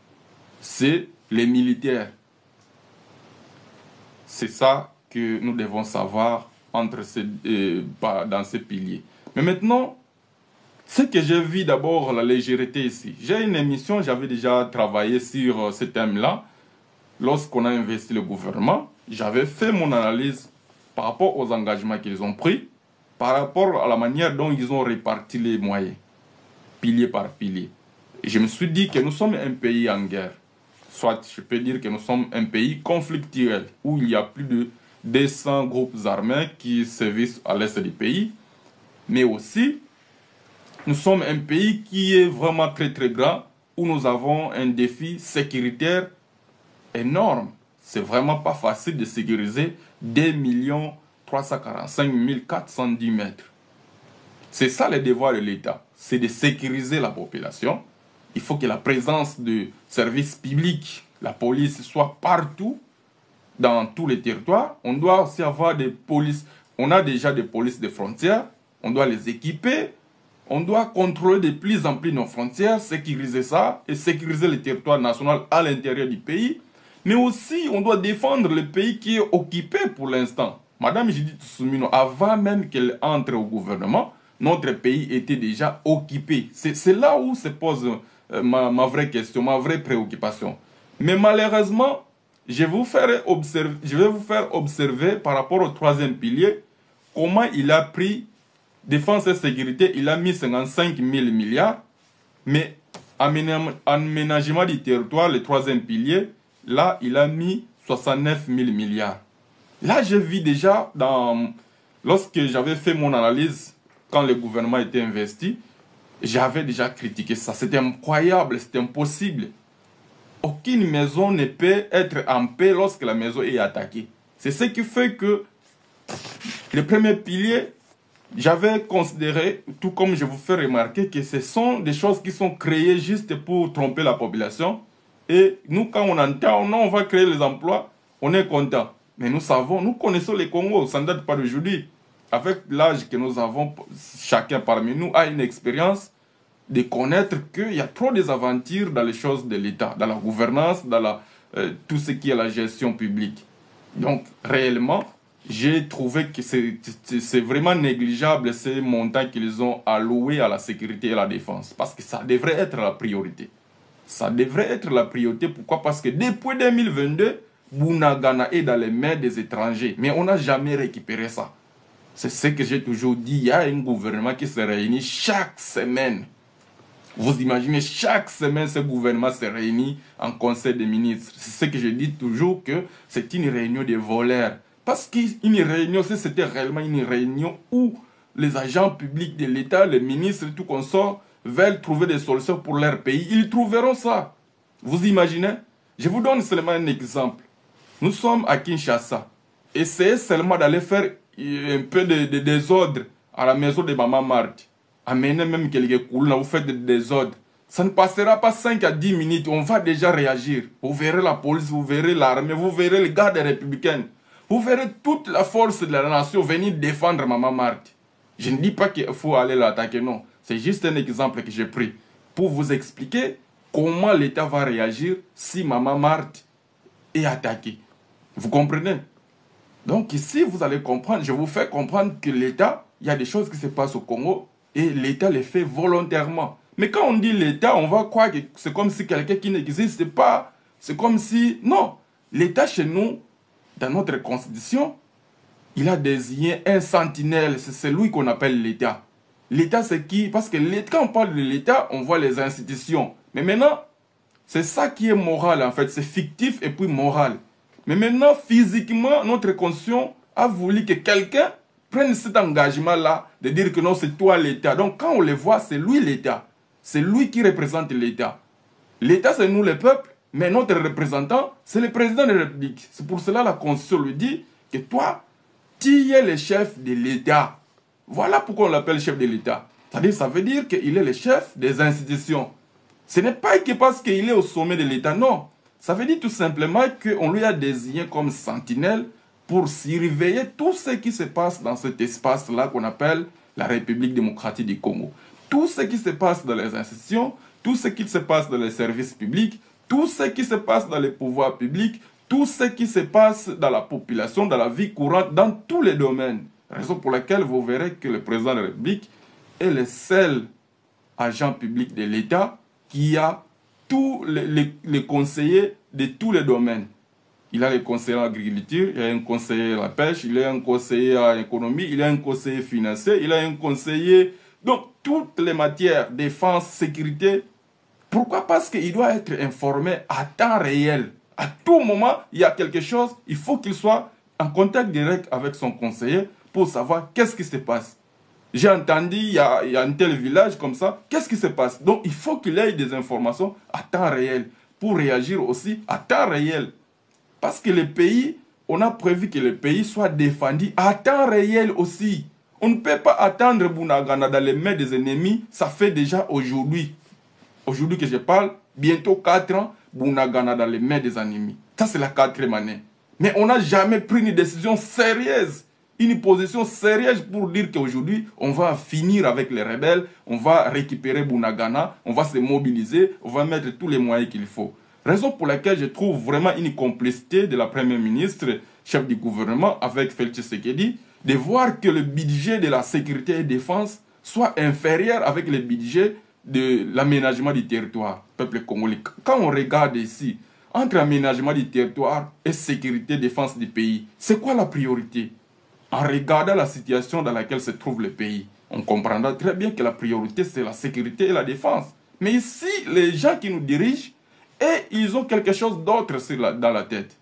C'est les militaires. C'est ça que nous devons savoir dans ces piliers. Mais maintenant, ce que j'ai vu d'abord, la légèreté ici. J'ai une émission, j'avais déjà travaillé sur ce thème-là. Lorsqu'on a investi le gouvernement, j'avais fait mon analyse par rapport aux engagements qu'ils ont pris, par rapport à la manière dont ils ont réparti les moyens, pilier par pilier. Et je me suis dit que nous sommes un pays en guerre. Soit je peux dire que nous sommes un pays conflictuel, où il y a plus de 200 groupes armés qui sévissent à l'est du pays. Mais aussi, nous sommes un pays qui est vraiment très très grand, où nous avons un défi sécuritaire énorme. C'est vraiment pas facile de sécuriser 2 345 410 mètres. C'est ça le devoir de l'État, c'est de sécuriser la population. Il faut que la présence de services publics, la police soit partout, dans tous les territoires. On doit aussi avoir des polices. On a déjà des polices de frontières, on doit les équiper. On doit contrôler de plus en plus nos frontières, sécuriser ça et sécuriser le territoire national à l'intérieur du pays. Mais aussi, on doit défendre le pays qui est occupé pour l'instant. Madame Judith Soumino, avant même qu'elle entre au gouvernement, notre pays était déjà occupé. C'est là où se pose ma vraie question, ma vraie préoccupation. Mais malheureusement, je vais vous faire observer par rapport au troisième pilier, comment il a pris défense et sécurité, il a mis 55 000 milliards, mais aménagement du territoire, le troisième pilier, là, il a mis 69 000 milliards. Là, j'ai vu déjà, lorsque j'avais fait mon analyse, quand le gouvernement était investi, j'avais déjà critiqué ça. C'était incroyable, c'était impossible. Aucune maison ne peut être en paix lorsque la maison est attaquée. C'est ce qui fait que le premier pilier, j'avais considéré, tout comme je vous fais remarquer, que ce sont des choses qui sont créées juste pour tromper la population. Et nous, quand on entend, non, on va créer les emplois, on est content. Mais nous savons, nous connaissons le Congo, ça ne date pas d'aujourd'hui. Avec l'âge que nous avons, chacun parmi nous a une expérience de connaître qu'il y a trop des aventures dans les choses de l'État, dans la gouvernance, dans tout ce qui est la gestion publique. Donc, réellement, j'ai trouvé que c'est vraiment négligeable ces montants qu'ils ont alloués à la sécurité et la défense. Parce que ça devrait être la priorité. Ça devrait être la priorité. Pourquoi? Parce que depuis 2022, Bunagana est dans les mains des étrangers. Mais on n'a jamais récupéré ça. C'est ce que j'ai toujours dit. Il y a un gouvernement qui se réunit chaque semaine. Vous imaginez, chaque semaine, ce gouvernement se réunit en conseil des ministres. C'est ce que je dis toujours, que c'est une réunion de voleurs. Parce qu'une réunion, c'était réellement une réunion où les agents publics de l'État, les ministres et tout consort, veulent trouver des solutions pour leur pays. Ils trouveront ça. Vous imaginez? Je vous donne seulement un exemple. Nous sommes à Kinshasa. Essayez seulement d'aller faire un peu de désordre à la maison de Maman Marthe. Amenez même quelques coups, là, vous faites des désordres. Ça ne passera pas 5 à 10 minutes, on va déjà réagir. Vous verrez la police, vous verrez l'armée, vous verrez les gardes républicains. Vous verrez toute la force de la nation venir défendre Maman Marthe. Je ne dis pas qu'il faut aller l'attaquer, non. C'est juste un exemple que j'ai pris pour vous expliquer comment l'État va réagir si Maman Marthe est attaquée. Vous comprenez? Donc ici, vous allez comprendre, je vous fais comprendre que l'État, il y a des choses qui se passent au Congo et l'État les fait volontairement. Mais quand on dit l'État, on va croire que c'est comme si quelqu'un qui n'existe pas. C'est comme si... Non, l'État chez nous, dans notre constitution, il a désigné un sentinelle. C'est celui qu'on appelle l'État. L'État, c'est qui? Parce que quand on parle de l'État, on voit les institutions. Mais maintenant, c'est ça qui est moral en fait. C'est fictif et puis moral. Mais maintenant, physiquement, notre conscience a voulu que quelqu'un prenne cet engagement-là de dire que non, c'est toi l'État. Donc quand on le voit, c'est lui l'État. C'est lui qui représente l'État. L'État, c'est nous le peuple, mais notre représentant, c'est le président de la République. C'est pour cela que la Constitution lui dit que toi, tu es le chef de l'État. Voilà pourquoi on l'appelle chef de l'État. C'est-à-dire, ça veut dire qu'il est le chef des institutions. Ce n'est pas que parce qu'il est au sommet de l'État, non. Ça veut dire tout simplement qu'on lui a désigné comme sentinelle pour surveiller tout ce qui se passe dans cet espace-là qu'on appelle la République démocratique du Congo. Tout ce qui se passe dans les institutions, tout ce qui se passe dans les services publics, tout ce qui se passe dans les pouvoirs publics, tout ce qui se passe dans la population, dans la vie courante, dans tous les domaines. Raison pour laquelle vous verrez que le président de la République est le seul agent public de l'État qui a tous les conseillers de tous les domaines. Il a les conseillers en agriculture, il a un conseiller à la pêche, il a un conseiller à l'économie, il a un conseiller financier, il a un conseiller... Donc, toutes les matières, défense, sécurité. Pourquoi? Parce qu'il doit être informé à temps réel. À tout moment, il y a quelque chose, il faut qu'il soit en contact direct avec son conseiller pour savoir qu'est-ce qui se passe. J'ai entendu, il y a un tel village comme ça, qu'est-ce qui se passe? Donc, il faut qu'il ait des informations à temps réel pour réagir aussi à temps réel. Parce que le pays, on a prévu que le pays soit défendu à temps réel aussi. On ne peut pas attendre Bunagana dans les mains des ennemis, ça fait déjà aujourd'hui. Aujourd'hui que je parle, bientôt 4 ans, Bunagana dans les mains des ennemis. Ça, c'est la 4e année. Mais on n'a jamais pris une décision sérieuse, une position sérieuse pour dire qu'aujourd'hui, on va finir avec les rebelles, on va récupérer Bunagana, on va se mobiliser, on va mettre tous les moyens qu'il faut. Raison pour laquelle je trouve vraiment une complicité de la Première ministre, chef du gouvernement, avec Félix Tshisekedi, de voir que le budget de la sécurité et défense soit inférieur avec le budget de l'aménagement du territoire, peuple congolais. Quand on regarde ici, entre aménagement du territoire et sécurité et défense du pays, c'est quoi la priorité? En regardant la situation dans laquelle se trouve le pays, on comprendra très bien que la priorité, c'est la sécurité et la défense. Mais ici, les gens qui nous dirigent, et ils ont quelque chose d'autre dans la tête.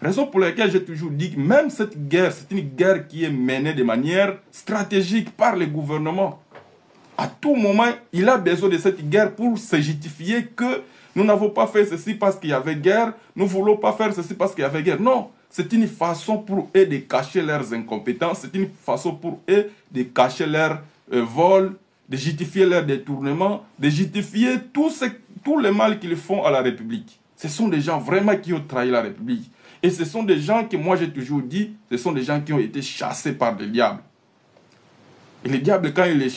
Raison pour laquelle j'ai toujours dit que même cette guerre, c'est une guerre qui est menée de manière stratégique par le gouvernement. À tout moment, il a besoin de cette guerre pour se justifier que nous n'avons pas fait ceci parce qu'il y avait guerre, nous ne voulons pas faire ceci parce qu'il y avait guerre. Non, c'est une façon pour eux de cacher leurs incompétences, c'est une façon pour eux de cacher leurs vols, de justifier leurs détournements, de justifier tout le mal qu'ils font à la République. Ce sont des gens vraiment qui ont trahi la République. Et ce sont des gens que moi j'ai toujours dit, ce sont des gens qui ont été chassés par le diable. Et le diable, quand il les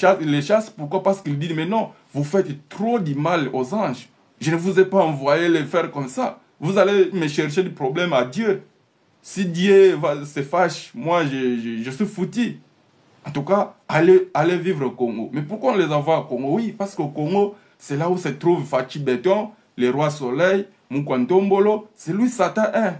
chasse, pourquoi? Parce qu'il dit, mais non, vous faites trop du mal aux anges. Je ne vous ai pas envoyé les faire comme ça. Vous allez me chercher des problèmes à Dieu. Si Dieu se fâche, moi je suis foutu. En tout cas, allez vivre au Congo. Mais pourquoi on les envoie au Congo? Oui, parce qu'au Congo, c'est là où se trouve Fachi Béton, le roi Soleil, Mukwantombolo. C'est lui Satan 1.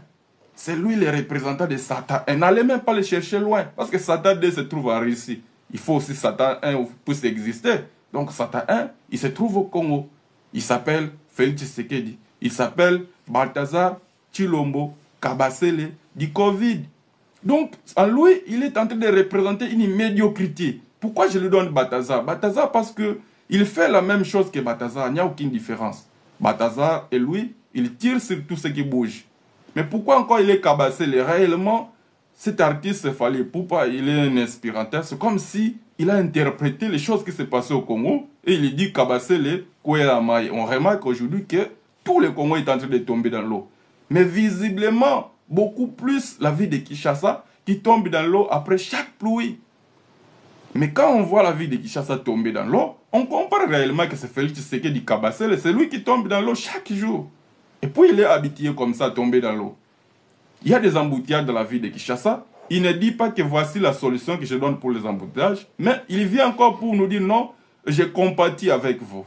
C'est lui le représentant de Satan 1. N'allez même pas le chercher loin. Parce que Satan 2 se trouve en Russie. Il faut aussi Satan 1 puisse exister. Donc Satan 1, il se trouve au Congo. Il s'appelle Félix Tshisekedi. Il s'appelle Balthazar Tshilombo Kabasele du Covid. Donc, en lui, il est en train de représenter une médiocrité. Pourquoi je lui donne Balthazar? Balthazar parce que il fait la même chose que Balthazar. Il n'y a aucune différence. Balthazar et lui, il tire sur tout ce qui bouge. Mais pourquoi encore il est Kabasele? Réellement, cet artiste Fally Ipupa, il est un inspirateur. C'est comme si il a interprété les choses qui se passaient au Congo et il dit Kabasele Kouelamaï. On remarque aujourd'hui que tout le Congo est en train de tomber dans l'eau. Mais visiblement, beaucoup plus la ville de Kinshasa qui tombe dans l'eau après chaque pluie. Mais quand on voit la ville de Kinshasa tomber dans l'eau, on comprend réellement que c'est Félix Tshisekedi Kabasele, c'est lui qui tombe dans l'eau chaque jour. Et puis il est habitué comme ça à tomber dans l'eau. Il y a des embouteillages dans la ville de Kinshasa. Il ne dit pas que voici la solution que je donne pour les embouteillages, mais il vient encore pour nous dire non, je compatis avec vous.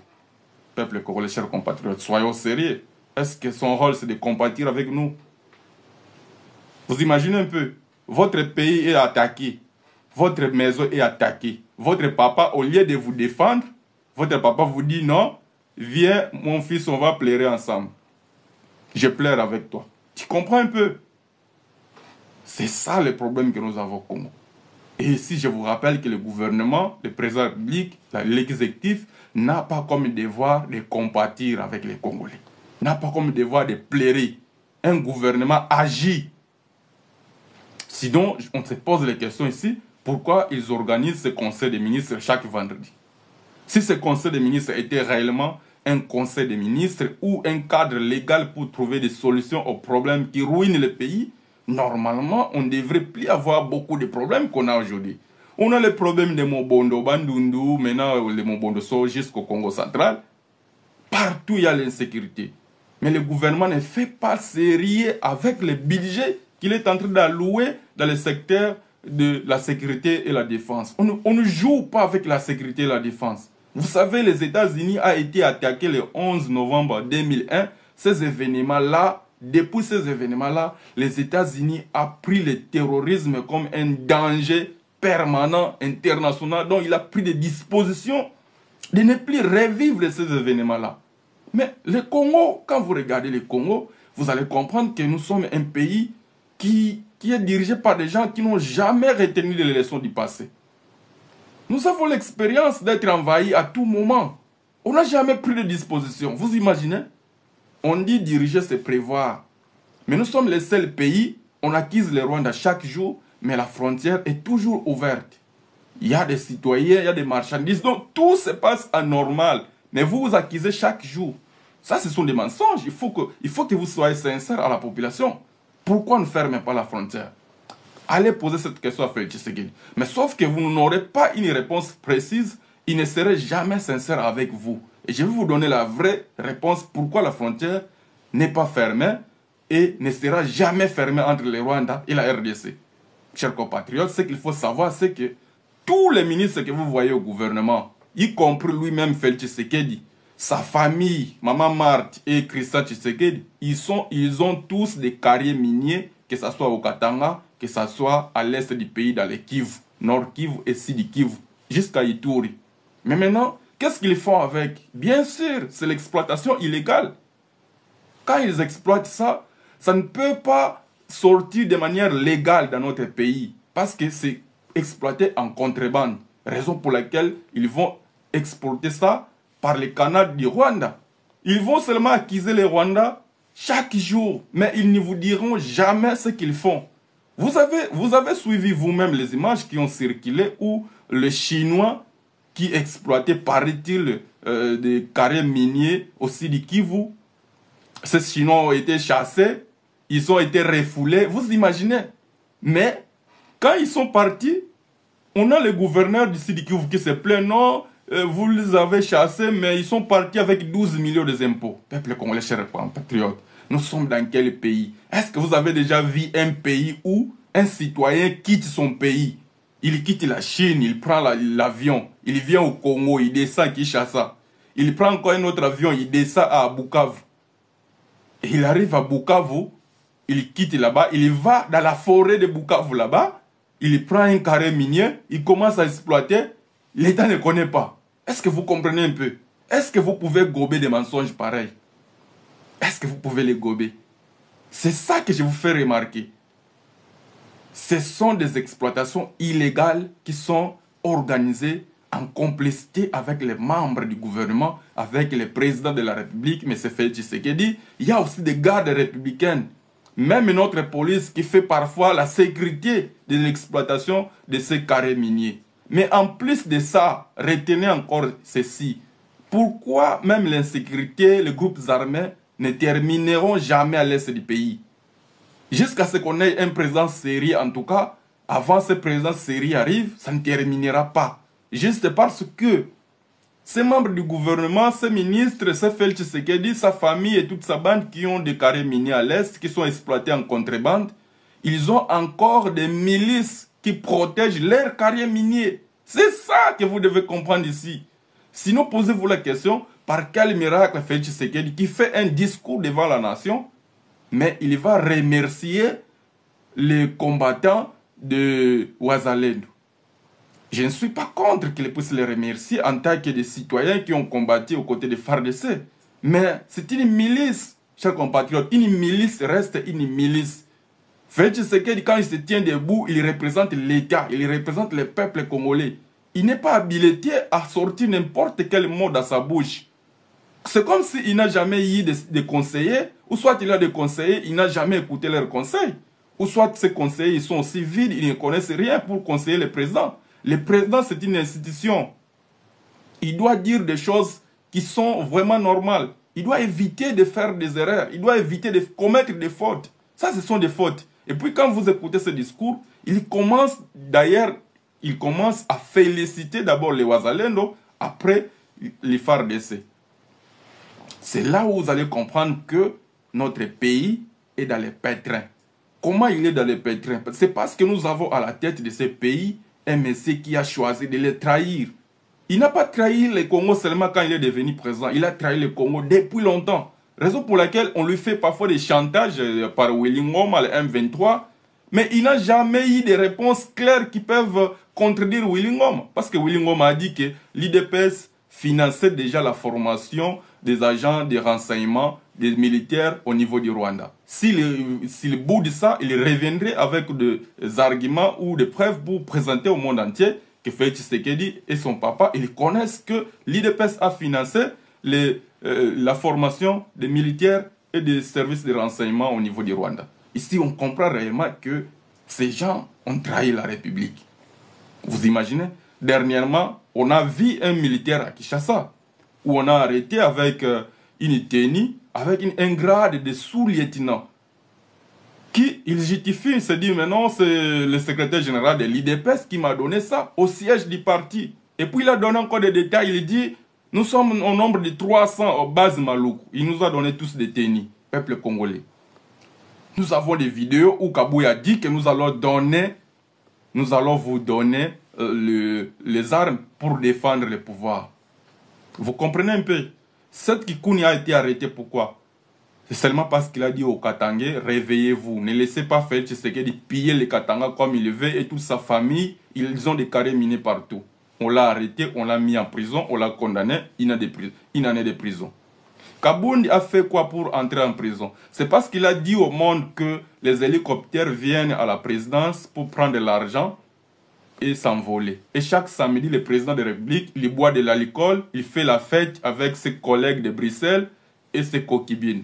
Peuple congolais, chers compatriotes, soyons sérieux. Est-ce que son rôle c'est de compatir avec nous? Vous imaginez un peu, votre pays est attaqué, votre maison est attaquée. Votre papa, au lieu de vous défendre, votre papa vous dit non, viens mon fils, on va pleurer ensemble. Je pleure avec toi. Tu comprends un peu? C'est ça le problème que nous avons au Congo. Et ici, je vous rappelle que le gouvernement, le président de la République, l'exécutif, n'a pas comme devoir de compatir avec les Congolais. N'a pas comme devoir de pleurer. Un gouvernement agit. Sinon, on se pose les questions ici, pourquoi ils organisent ce conseil des ministres chaque vendredi? Si ce conseil des ministres était réellement un conseil des ministres ou un cadre légal pour trouver des solutions aux problèmes qui ruinent le pays, normalement, on ne devrait plus avoir beaucoup de problèmes qu'on a aujourd'hui. On a le problème de Mobondo, Bandundu, maintenant le Mobondo sort jusqu'au Congo central. Partout, il y a l'insécurité. Mais le gouvernement ne fait pas sérieux avec le budget qu'il est en train d'allouer dans le secteur de la sécurité et la défense. On ne joue pas avec la sécurité et la défense. Vous savez, les États-Unis ont été attaqués le 11 novembre 2001. Ces événements-là, depuis ces événements-là, les États-Unis ont pris le terrorisme comme un danger permanent, international. Donc, il a pris des dispositions de ne plus revivre ces événements-là. Mais le Congo, quand vous regardez le Congo, vous allez comprendre que nous sommes un pays qui est dirigé par des gens qui n'ont jamais retenu les leçons du passé. Nous avons l'expérience d'être envahis à tout moment. On n'a jamais pris de disposition. Vous imaginez? On dit diriger, c'est prévoir. Mais nous sommes les seuls pays, on acquise le Rwanda chaque jour, mais la frontière est toujours ouverte. Il y a des citoyens, il y a des marchandises, donc tout se passe anormal. Mais vous vous acquisez chaque jour. Ça, ce sont des mensonges. Il faut que vous soyez sincères à la population. Pourquoi ne fermez pas la frontière? Allez poser cette question à Félix Tshisekedi. Mais sauf que vous n'aurez pas une réponse précise, il ne serait jamais sincère avec vous. Et je vais vous donner la vraie réponse pourquoi la frontière n'est pas fermée et ne sera jamais fermée entre le Rwanda et la RDC. Chers compatriotes, ce qu'il faut savoir, c'est que tous les ministres que vous voyez au gouvernement, y compris lui-même Félix Tshisekedi, sa famille, Maman Marthe et Christian Tshisekedi, ils ont tous des carrières miniers, que ce soit au Katanga, que ce soit à l'est du pays, dans les Kivu, Nord Kivu et Sud Kivu, jusqu'à Ituri. Mais maintenant, qu'est-ce qu'ils font avec? Bien sûr, c'est l'exploitation illégale. Quand ils exploitent ça, ça ne peut pas sortir de manière légale dans notre pays parce que c'est exploité en contrebande. Raison pour laquelle ils vont exporter ça par les canaux du Rwanda. Ils vont seulement accuser les Rwandais chaque jour, mais ils ne vous diront jamais ce qu'ils font. Vous avez suivi vous-même les images qui ont circulé où le Chinois qui exploitait, paraît-il, des carrés miniers au Sud Kivu, ces Chinois ont été chassés, ils ont été refoulés, vous imaginez. Mais quand ils sont partis, on a le gouverneur du Sud Kivu qui se plaint, non, vous les avez chassés, mais ils sont partis avec 12 millions d'impôts. Peuple congolais, chers compatriotes, nous sommes dans quel pays? Est-ce que vous avez déjà vu un pays où un citoyen quitte son pays? Il quitte la Chine, il prend l'avion, il vient au Congo, il descend à Kinshasa. Il prend encore un autre avion, il descend à Bukavu. Et il arrive à Bukavu, il quitte là-bas, il va dans la forêt de Bukavu là-bas, il prend un carré minier, il commence à exploiter, l'État ne connaît pas. Est-ce que vous comprenez un peu? Est-ce que vous pouvez gober des mensonges pareils? Est-ce que vous pouvez les gober? C'est ça que je vous fais remarquer. Ce sont des exploitations illégales qui sont organisées en complicité avec les membres du gouvernement, avec le président de la République, M. Félix Tshisekedi. Il y a aussi des gardes républicaines, même notre police qui fait parfois la sécurité de l'exploitation de ces carrés miniers. Mais en plus de ça, retenez encore ceci. Pourquoi même l'insécurité, les groupes armés ne termineront jamais à l'est du pays? Jusqu'à ce qu'on ait un président sérieux, en tout cas, avant que ce président sérieux arrive, ça ne terminera pas. Juste parce que ces membres du gouvernement, ces ministres, ces Félix Tshisekedi, sa famille et toute sa bande qui ont des carrés miniers à l'est, qui sont exploités en contrebande, ils ont encore des milices qui protègent leurs carrières miniers. C'est ça que vous devez comprendre ici. Sinon, posez-vous la question, par quel miracle Félix Tshisekedi, qui fait un discours devant la nation, mais il va remercier les combattants de Ouazalendo. Je ne suis pas contre qu'il puisse les remercier en tant que des citoyens qui ont combattu aux côtés de FARDC. Mais c'est une milice, chers compatriotes. Une milice reste une milice. Félix Tshisekedi, quand il se tient debout, il représente l'État, il représente le peuple congolais. Il n'est pas habilité à sortir n'importe quel mot dans sa bouche. C'est comme s'il n'a jamais eu de conseillers, ou soit il a des conseillers, il n'a jamais écouté leurs conseils. Ou soit ces conseillers, ils sont aussi vides, ils ne connaissent rien pour conseiller le président. Le président, c'est une institution. Il doit dire des choses qui sont vraiment normales. Il doit éviter de faire des erreurs. Il doit éviter de commettre des fautes. Ça, ce sont des fautes. Et puis, quand vous écoutez ce discours, il commence à féliciter d'abord les Ouazalendo, après les FARDC. C'est là où vous allez comprendre que notre pays est dans les pétrins. Comment il est dans les pétrins? C'est parce que nous avons à la tête de ce pays un monsieur qui a choisi de les trahir. Il n'a pas trahi le Congo seulement quand il est devenu président. Il a trahi le Congo depuis longtemps. Raison pour laquelle on lui fait parfois des chantages par Willy Ngoma, le M23. Mais il n'a jamais eu de réponses claires qui peuvent contredire Willy Ngoma. Parce que Willy Ngoma a dit que l'IDPS finançait déjà la formation des agents de renseignement, des militaires au niveau du Rwanda. S'il boude ça, il reviendrait avec des arguments ou des preuves pour présenter au monde entier que Félix Tshisekedi et son papa, ils connaissent que l'IDPS a financé la formation des militaires et des services de renseignement au niveau du Rwanda. Ici, on comprend réellement que ces gens ont trahi la République. Vous imaginez? Dernièrement, on a vu un militaire à Kinshasa, où on a arrêté avec une tenue, avec un grade de sous-lieutenant, qui, il justifie, il se dit, mais non, c'est le secrétaire général de l'IDPS qui m'a donné ça, au siège du parti. Et puis il a donné encore des détails, il dit, nous sommes au nombre de 300 au base Maloukou. Il nous a donné tous des tenues, peuple congolais. Nous avons des vidéos où Kabouya dit que nous allons vous donner les armes pour défendre le pouvoir. Vous comprenez un peu? Cette Kikouni a été arrêté, pourquoi? C'est seulement parce qu'il a dit aux Katangais, réveillez-vous, ne laissez pas faire Tshisekedi piller les Katanga comme il le veut et toute sa famille, ils ont des carrés minés partout. On l'a arrêté, on l'a mis en prison, on l'a condamné, il en est de prison. Kabound a fait quoi pour entrer en prison? C'est parce qu'il a dit au monde que les hélicoptères viennent à la présidence pour prendre de l'argent et s'envoler. Et chaque samedi, le président de la République, il boit de l'alcool, il fait la fête avec ses collègues de Bruxelles et ses coquibines.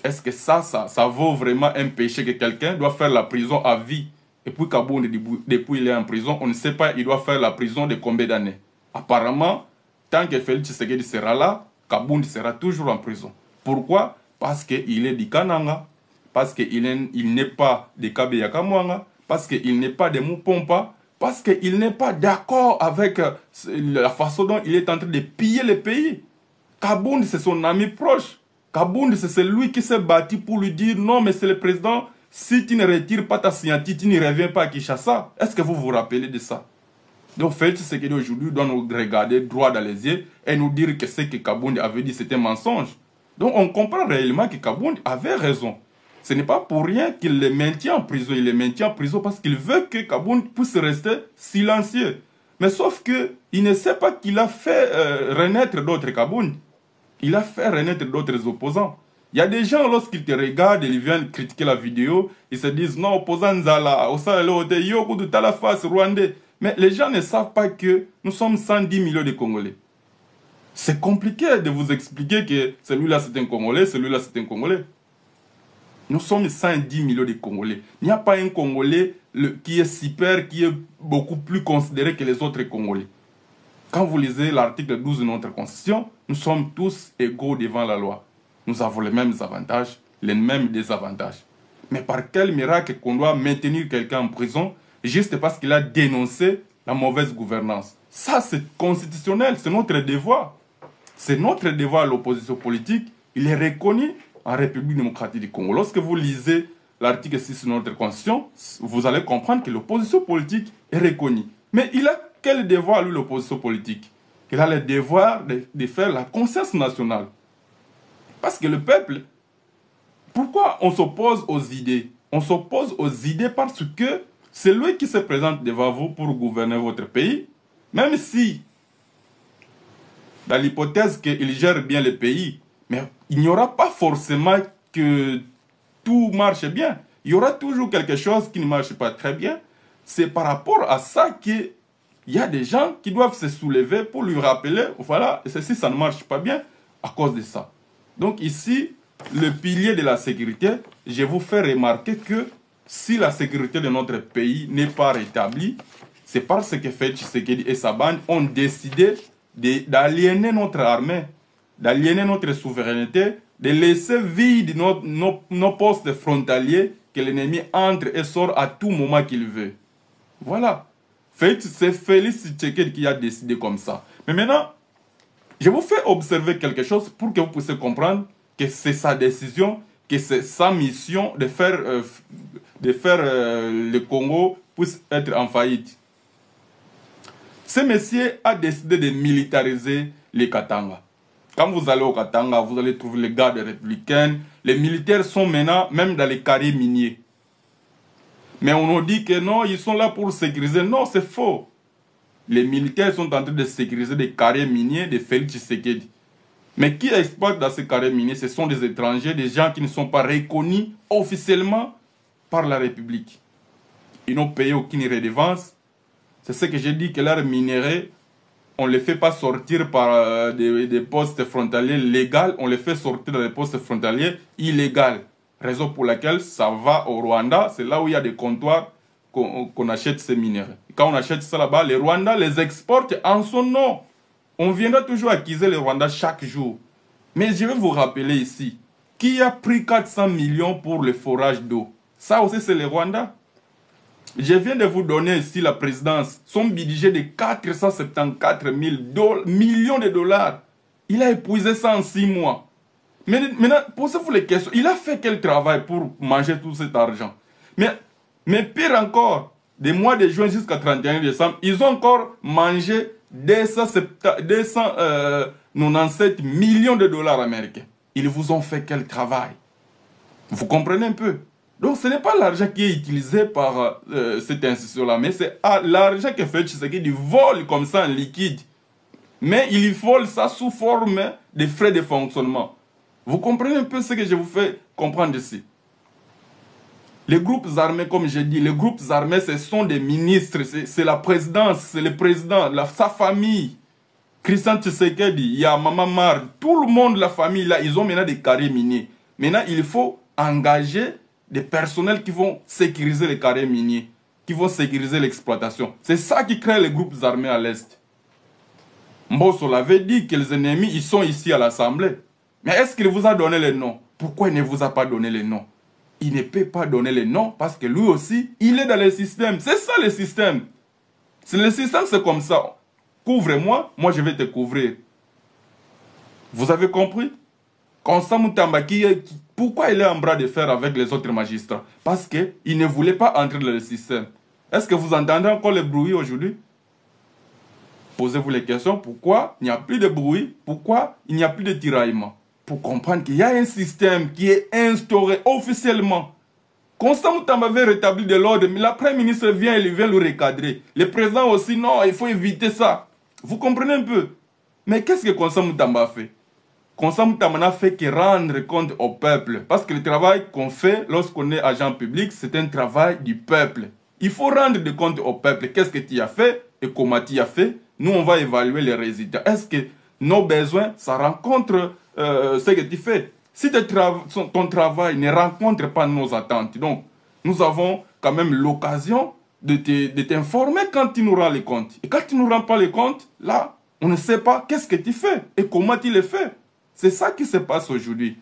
Est-ce que ça vaut vraiment un péché que quelqu'un doit faire la prison à vie? Et puis Kabound, depuis il est en prison, on ne sait pas, il doit faire la prison de combien d'années? Apparemment, tant que Félix Tshisekedi sera là, Kabound sera toujours en prison. Pourquoi? Parce qu'il est du Kananga, parce qu'il n'est pas de Kabeya Kamwanga, parce qu'il n'est pas de Mupompa, parce qu'il n'est pas d'accord avec la façon dont il est en train de piller le pays. Kabound, c'est son ami proche. Kabound, c'est celui qui s'est battu pour lui dire non, mais c'est le président, si tu ne retires pas ta signature, tu ne reviens pas à Kinshasa. Est-ce que vous vous rappelez de ça? Donc Félix Tshisekedi aujourd'hui doit nous regarder droit dans les yeux et nous dire que ce que Kabound avait dit c'était un mensonge. Donc on comprend réellement que Kabound avait raison. Ce n'est pas pour rien qu'il le maintient en prison. Il le maintient en prison parce qu'il veut que Kabound puisse rester silencieux. Mais sauf qu'il ne sait pas qu'il a fait renaître d'autres Kabound. Il a fait renaître d'autres opposants. Il y a des gens, lorsqu'ils te regardent, ils viennent critiquer la vidéo, ils se disent non, opposant Nzala, Yoko de Talafas, Rwandais. Mais les gens ne savent pas que nous sommes 110 millions de Congolais. C'est compliqué de vous expliquer que celui-là c'est un Congolais, celui-là c'est un Congolais. Nous sommes 110 millions de Congolais. Il n'y a pas un Congolais qui est super, qui est beaucoup plus considéré que les autres Congolais. Quand vous lisez l'article 12 de notre Constitution, nous sommes tous égaux devant la loi. Nous avons les mêmes avantages, les mêmes désavantages. Mais par quel miracle qu'on doit maintenir quelqu'un en prison juste parce qu'il a dénoncé la mauvaise gouvernance? Ça, c'est constitutionnel, c'est notre devoir. C'est notre devoir à l'opposition politique. Il est reconnu en République démocratique du Congo. Lorsque vous lisez l'article 6 de notre Constitution, vous allez comprendre que l'opposition politique est reconnue. Mais il a quel devoir, lui, l'opposition politique? Il a le devoir de faire la conscience nationale. Parce que le peuple, pourquoi on s'oppose aux idées? On s'oppose aux idées parce que c'est lui qui se présente devant vous pour gouverner votre pays, même si, dans l'hypothèse qu'il gère bien le pays, mais il n'y aura pas forcément que tout marche bien. Il y aura toujours quelque chose qui ne marche pas très bien. C'est par rapport à ça qu'il y a des gens qui doivent se soulever pour lui rappeler, voilà, ceci, ça ne marche pas bien à cause de ça. Donc ici, le pilier de la sécurité, je vous fais remarquer que si la sécurité de notre pays n'est pas rétablie, c'est parce que Félix Tshisekedi et sa bande ont décidé d'aliéner notre armée, d'aliéner notre souveraineté, de laisser vide nos postes frontaliers, que l'ennemi entre et sort à tout moment qu'il veut. Voilà. C'est Félix Tshisekedi qui a décidé comme ça. Mais maintenant, je vous fais observer quelque chose pour que vous puissiez comprendre que c'est sa décision, que c'est sa mission de faire le Congo puisse être en faillite. Ce monsieur a décidé de militariser les Katanga. Quand vous allez au Katanga, vous allez trouver les gardes républicaines. Les militaires sont maintenant même dans les carrières miniers. Mais on nous dit que non, ils sont là pour sécuriser. Non, c'est faux. Les militaires sont en train de sécuriser des carrières miniers de Félix Tshisekedi. Mais qui exploite dans ces carrières miniers? Ce sont des étrangers, des gens qui ne sont pas reconnus officiellement par la République. Ils n'ont payé aucune redevance. C'est ce que j'ai dit, que leurs minéraux, on ne les fait pas sortir par des postes frontaliers légaux, on les fait sortir dans des postes frontaliers illégaux. Raison pour laquelle ça va au Rwanda, c'est là où il y a des comptoirs qu'on achète ces minéraux. Quand on achète ça là-bas, les Rwandais les exportent en son nom. On viendra toujours accuser les Rwandais chaque jour. Mais je vais vous rappeler ici, qui a pris 400 millions pour le forage d'eau? Ça aussi c'est les Rwandais. Je viens de vous donner ici la présidence, son budget de 474 millions de dollars. Il a épuisé ça en 6 mois. Mais maintenant, posez-vous les questions. Il a fait quel travail pour manger tout cet argent? Mais pire encore, des mois de juin jusqu'à 31 décembre, ils ont encore mangé 297 millions de dollars américains. Ils vous ont fait quel travail? Vous comprenez un peu? Donc ce n'est pas l'argent qui est utilisé par cette institution-là, mais c'est l'argent que fait Tshisekedi vole comme ça en liquide. Mais il vole ça sous forme de frais de fonctionnement. Vous comprenez un peu ce que je vous fais comprendre ici? Les groupes armés, comme j'ai dit, les groupes armés, ce sont des ministres, c'est la présidence, c'est le président, sa famille. Christian Tshisekedi, il y a Maman Mar, tout le monde, la famille, là, ils ont maintenant des carrés miniers. Maintenant, il faut engager des personnels qui vont sécuriser les carrés miniers, qui vont sécuriser l'exploitation. C'est ça qui crée les groupes armés à l'Est. Mbosso l'avait dit que les ennemis, ils sont ici à l'Assemblée. Mais est-ce qu'il vous a donné les noms? Pourquoi il ne vous a pas donné les noms? Il ne peut pas donner les noms parce que lui aussi, il est dans le système. C'est ça le système. Le système, c'est comme ça. Couvre-moi, moi je vais te couvrir. Vous avez compris? Constant Moutamba, pourquoi il est en bras de fer avec les autres magistrats? Parce qu'il ne voulait pas entrer dans le système. Est-ce que vous entendez encore le bruit aujourd'hui? Posez-vous les questions. Pourquoi il n'y a plus de bruit? Pourquoi il n'y a plus de tiraillement? Pour comprendre qu'il y a un système qui est instauré officiellement. Constant Moutamba veut rétablir de l'ordre, mais la Premier ministre vient et il vient le recadrer. Le président aussi, non, il faut éviter ça. Vous comprenez un peu? Mais qu'est-ce que Constant Moutamba a fait? Constant Moutamba n'a fait que rendre compte au peuple. Parce que le travail qu'on fait lorsqu'on est agent public, c'est un travail du peuple. Il faut rendre des comptes au peuple. Qu'est-ce que tu as fait et comment tu as fait? Nous, on va évaluer les résultats. Est-ce que nos besoins, ça rencontre ce que tu fais? Si ton travail ne rencontre pas nos attentes, donc nous avons quand même l'occasion de t'informer quand tu nous rends les comptes. Et quand tu ne nous rends pas les comptes, là, on ne sait pas qu'est-ce que tu fais et comment tu le fais. C'est ça qui se passe aujourd'hui.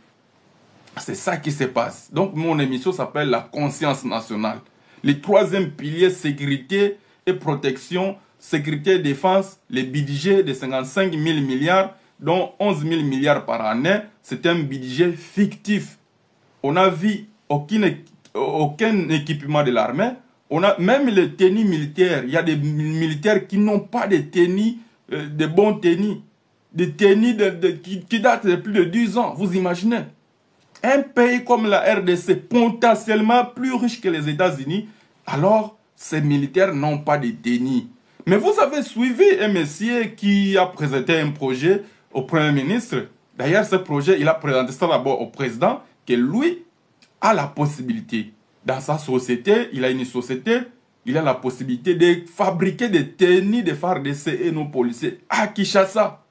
C'est ça qui se passe. Donc mon émission s'appelle La conscience nationale. Le troisième pilier, sécurité et protection, sécurité et défense, les budgets de 55 000 milliards, dont 11 000 milliards par année, c'est un budget fictif. On n'a vu aucun équipement de l'armée. On a même les tenues militaires. Il y a des militaires qui n'ont pas de tenues, de bons tenues. Des tenues qui datent de plus de 10 ans. Vous imaginez? Un pays comme la RDC, potentiellement plus riche que les États-Unis, alors ces militaires n'ont pas de tenues. Mais vous avez suivi un monsieur qui a présenté un projet au Premier ministre. D'ailleurs, ce projet, il a présenté ça d'abord au président, que lui a la possibilité, dans sa société, il a une société, il a la possibilité de fabriquer des tenues de FARDC et nos policiers à Kinshasa.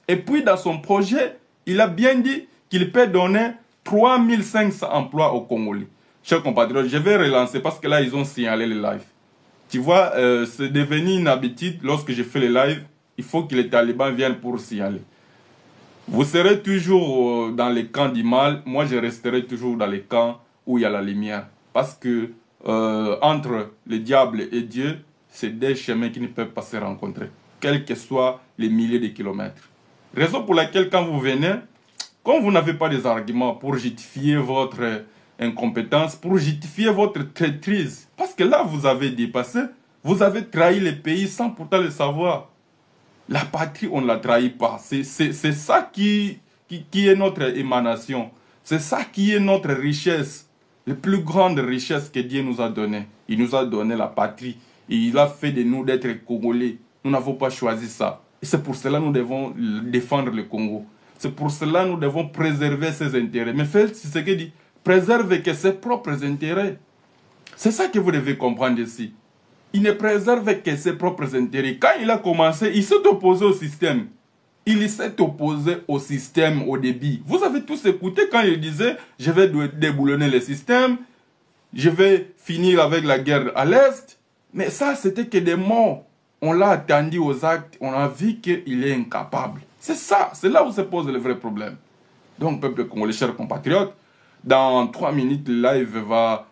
Et puis, dans son projet, il a bien dit qu'il peut donner 3500 emplois aux Congolais. Chers compatriotes, je vais relancer parce que là, ils ont signalé les lives. Tu vois, c'est devenu une habitude, lorsque je fais les lives, il faut que les talibans viennent pour signaler. Vous serez toujours dans les camps du mal, moi je resterai toujours dans les camps où il y a la lumière. Parce que entre le diable et Dieu, c'est des chemins qui ne peuvent pas se rencontrer, quels que soient les milliers de kilomètres. Raison pour laquelle quand vous venez, comme vous n'avez pas des arguments pour justifier votre incompétence, pour justifier votre traîtrise, parce que là vous avez dépassé, vous avez trahi le pays sans pourtant le savoir. La patrie, on ne la trahit pas. C'est ça qui est notre émanation. C'est ça qui est notre richesse. La plus grande richesse que Dieu nous a donnée. Il nous a donné la patrie. Et il a fait de nous d'être Congolais. Nous n'avons pas choisi ça. Et c'est pour cela que nous devons défendre le Congo. C'est pour cela que nous devons préserver ses intérêts. Mais c'est ce qu'il dit. Préserver que ses propres intérêts. C'est ça que vous devez comprendre ici. Il ne préserve que ses propres intérêts. Quand il a commencé, il s'est opposé au système. Il s'est opposé au système au début. Vous avez tous écouté quand il disait « Je vais déboulonner le système, je vais finir avec la guerre à l'Est ». Mais ça, c'était que des mots. On l'a attendu aux actes, on a vu qu'il est incapable. C'est ça, c'est là où se pose le vrai problème. Donc, peuple congolais, chers compatriotes, dans 3 minutes, le live va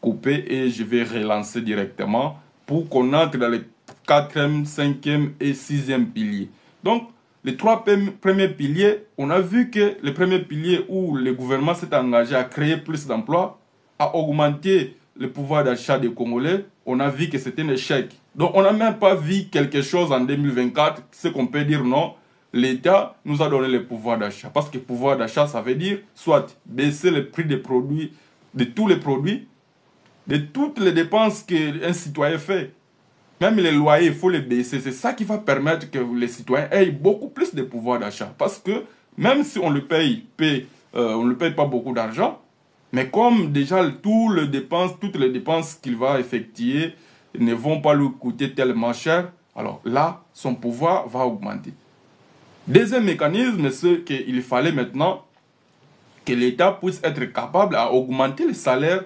couper et je vais relancer directement pour qu'on entre dans les 4e, 5e et 6e piliers. Donc, les 3 premiers piliers, on a vu que le premier pilier où le gouvernement s'est engagé à créer plus d'emplois, à augmenter le pouvoir d'achat des Congolais, on a vu que c'était un échec. Donc, on n'a même pas vu quelque chose en 2024, ce qu'on peut dire non. L'État nous a donné le pouvoir d'achat. Parce que pouvoir d'achat, ça veut dire soit baisser le prix des produits, de tous les produits, de toutes les dépenses qu'un citoyen fait. Même les loyers, il faut les baisser. C'est ça qui va permettre que les citoyens aient beaucoup plus de pouvoir d'achat. Parce que même si on le paye on ne lui paye pas beaucoup d'argent. Mais comme déjà toutes les dépenses qu'il va effectuer ne vont pas lui coûter tellement cher, alors là, son pouvoir va augmenter. Deuxième mécanisme, c'est qu'il fallait maintenant que l'État puisse être capable à augmenter le salaire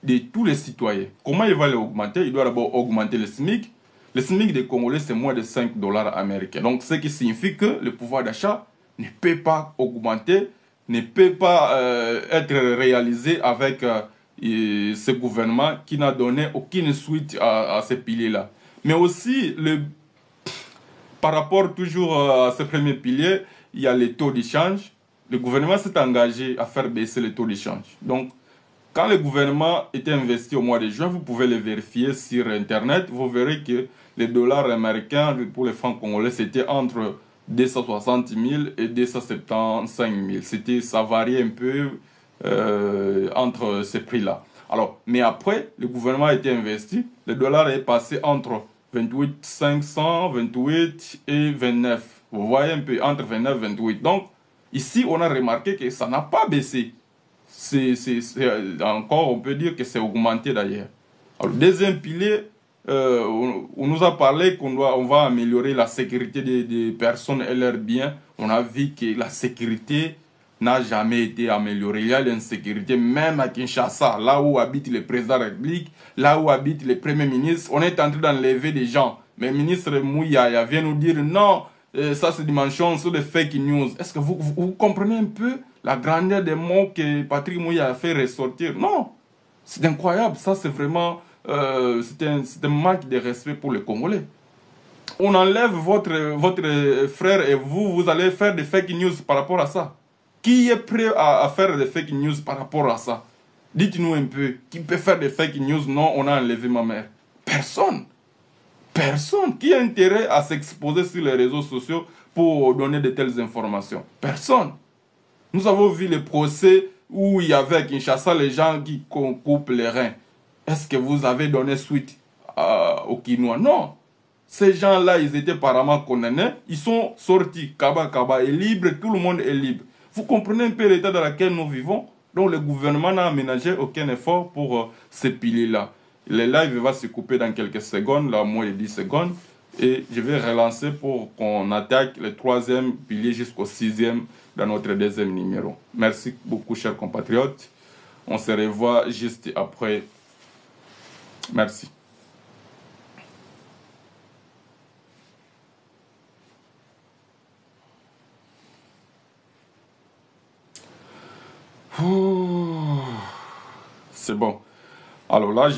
de tous les citoyens. Comment il va l'augmenter? Il doit d'abord augmenter le SMIC. Le SMIC des Congolais, c'est moins de 5 dollars américains. Donc, ce qui signifie que le pouvoir d'achat ne peut pas augmenter, ne peut pas être réalisé avec ce gouvernement qui n'a donné aucune suite à ces piliers-là. Mais aussi, par rapport toujours à ce premier pilier, il y a les taux d'échange. Le gouvernement s'est engagé à faire baisser les taux d'échange. Donc, quand le gouvernement était investi au mois de juin, vous pouvez le vérifier sur Internet, vous verrez que les dollars américains pour les francs congolais, c'était entre 260 000 et 275 000. Ça variait un peu entre ces prix-là. Alors, mais après, le gouvernement a été investi, le dollar est passé entre 28 500, 28 et 29. Vous voyez un peu, entre 29 et 28. Donc, ici, on a remarqué que ça n'a pas baissé. Encore, on peut dire que c'est augmenté d'ailleurs. Alors, deuxième pilier, on nous a parlé on va améliorer la sécurité des personnes et leurs biens. On a vu que la sécurité n'a jamais été améliorée. Il y a l'insécurité, même à Kinshasa, là où habite le président de la République, là où habite le premier ministre. On est en train d'enlever des gens. Mais le ministre Mouyaya vient nous dire non, ça c'est dimension sur des fake news. Est-ce que vous comprenez un peu la grandeur des mots que Patrick Mouyaya a fait ressortir? Non, c'est incroyable. Ça c'est vraiment c'est un manque de respect pour les Congolais. On enlève votre frère et vous allez faire des fake news par rapport à ça. Qui est prêt à faire des fake news par rapport à ça? Dites-nous un peu, qui peut faire des fake news? Non, on a enlevé ma mère. Personne. Personne. Qui a intérêt à s'exposer sur les réseaux sociaux pour donner de telles informations? Personne. Nous avons vu les procès où il y avait à Kinshasa les gens qui coupent les reins. Est-ce que vous avez donné suite aux Kinois? Non. Ces gens-là, ils étaient apparemment condamnés. Ils sont sortis. Kaba est libre. Tout le monde est libre. Vous comprenez un peu l'état dans lequel nous vivons? Donc le gouvernement n'a aménagé aucun effort pour ces piliers-là. Le live va se couper dans quelques secondes, là, moins de 10 secondes. Et je vais relancer pour qu'on attaque le troisième pilier jusqu'au sixième dans notre deuxième numéro. Merci beaucoup, chers compatriotes. On se revoit juste après. Merci. C'est bon. Alors là,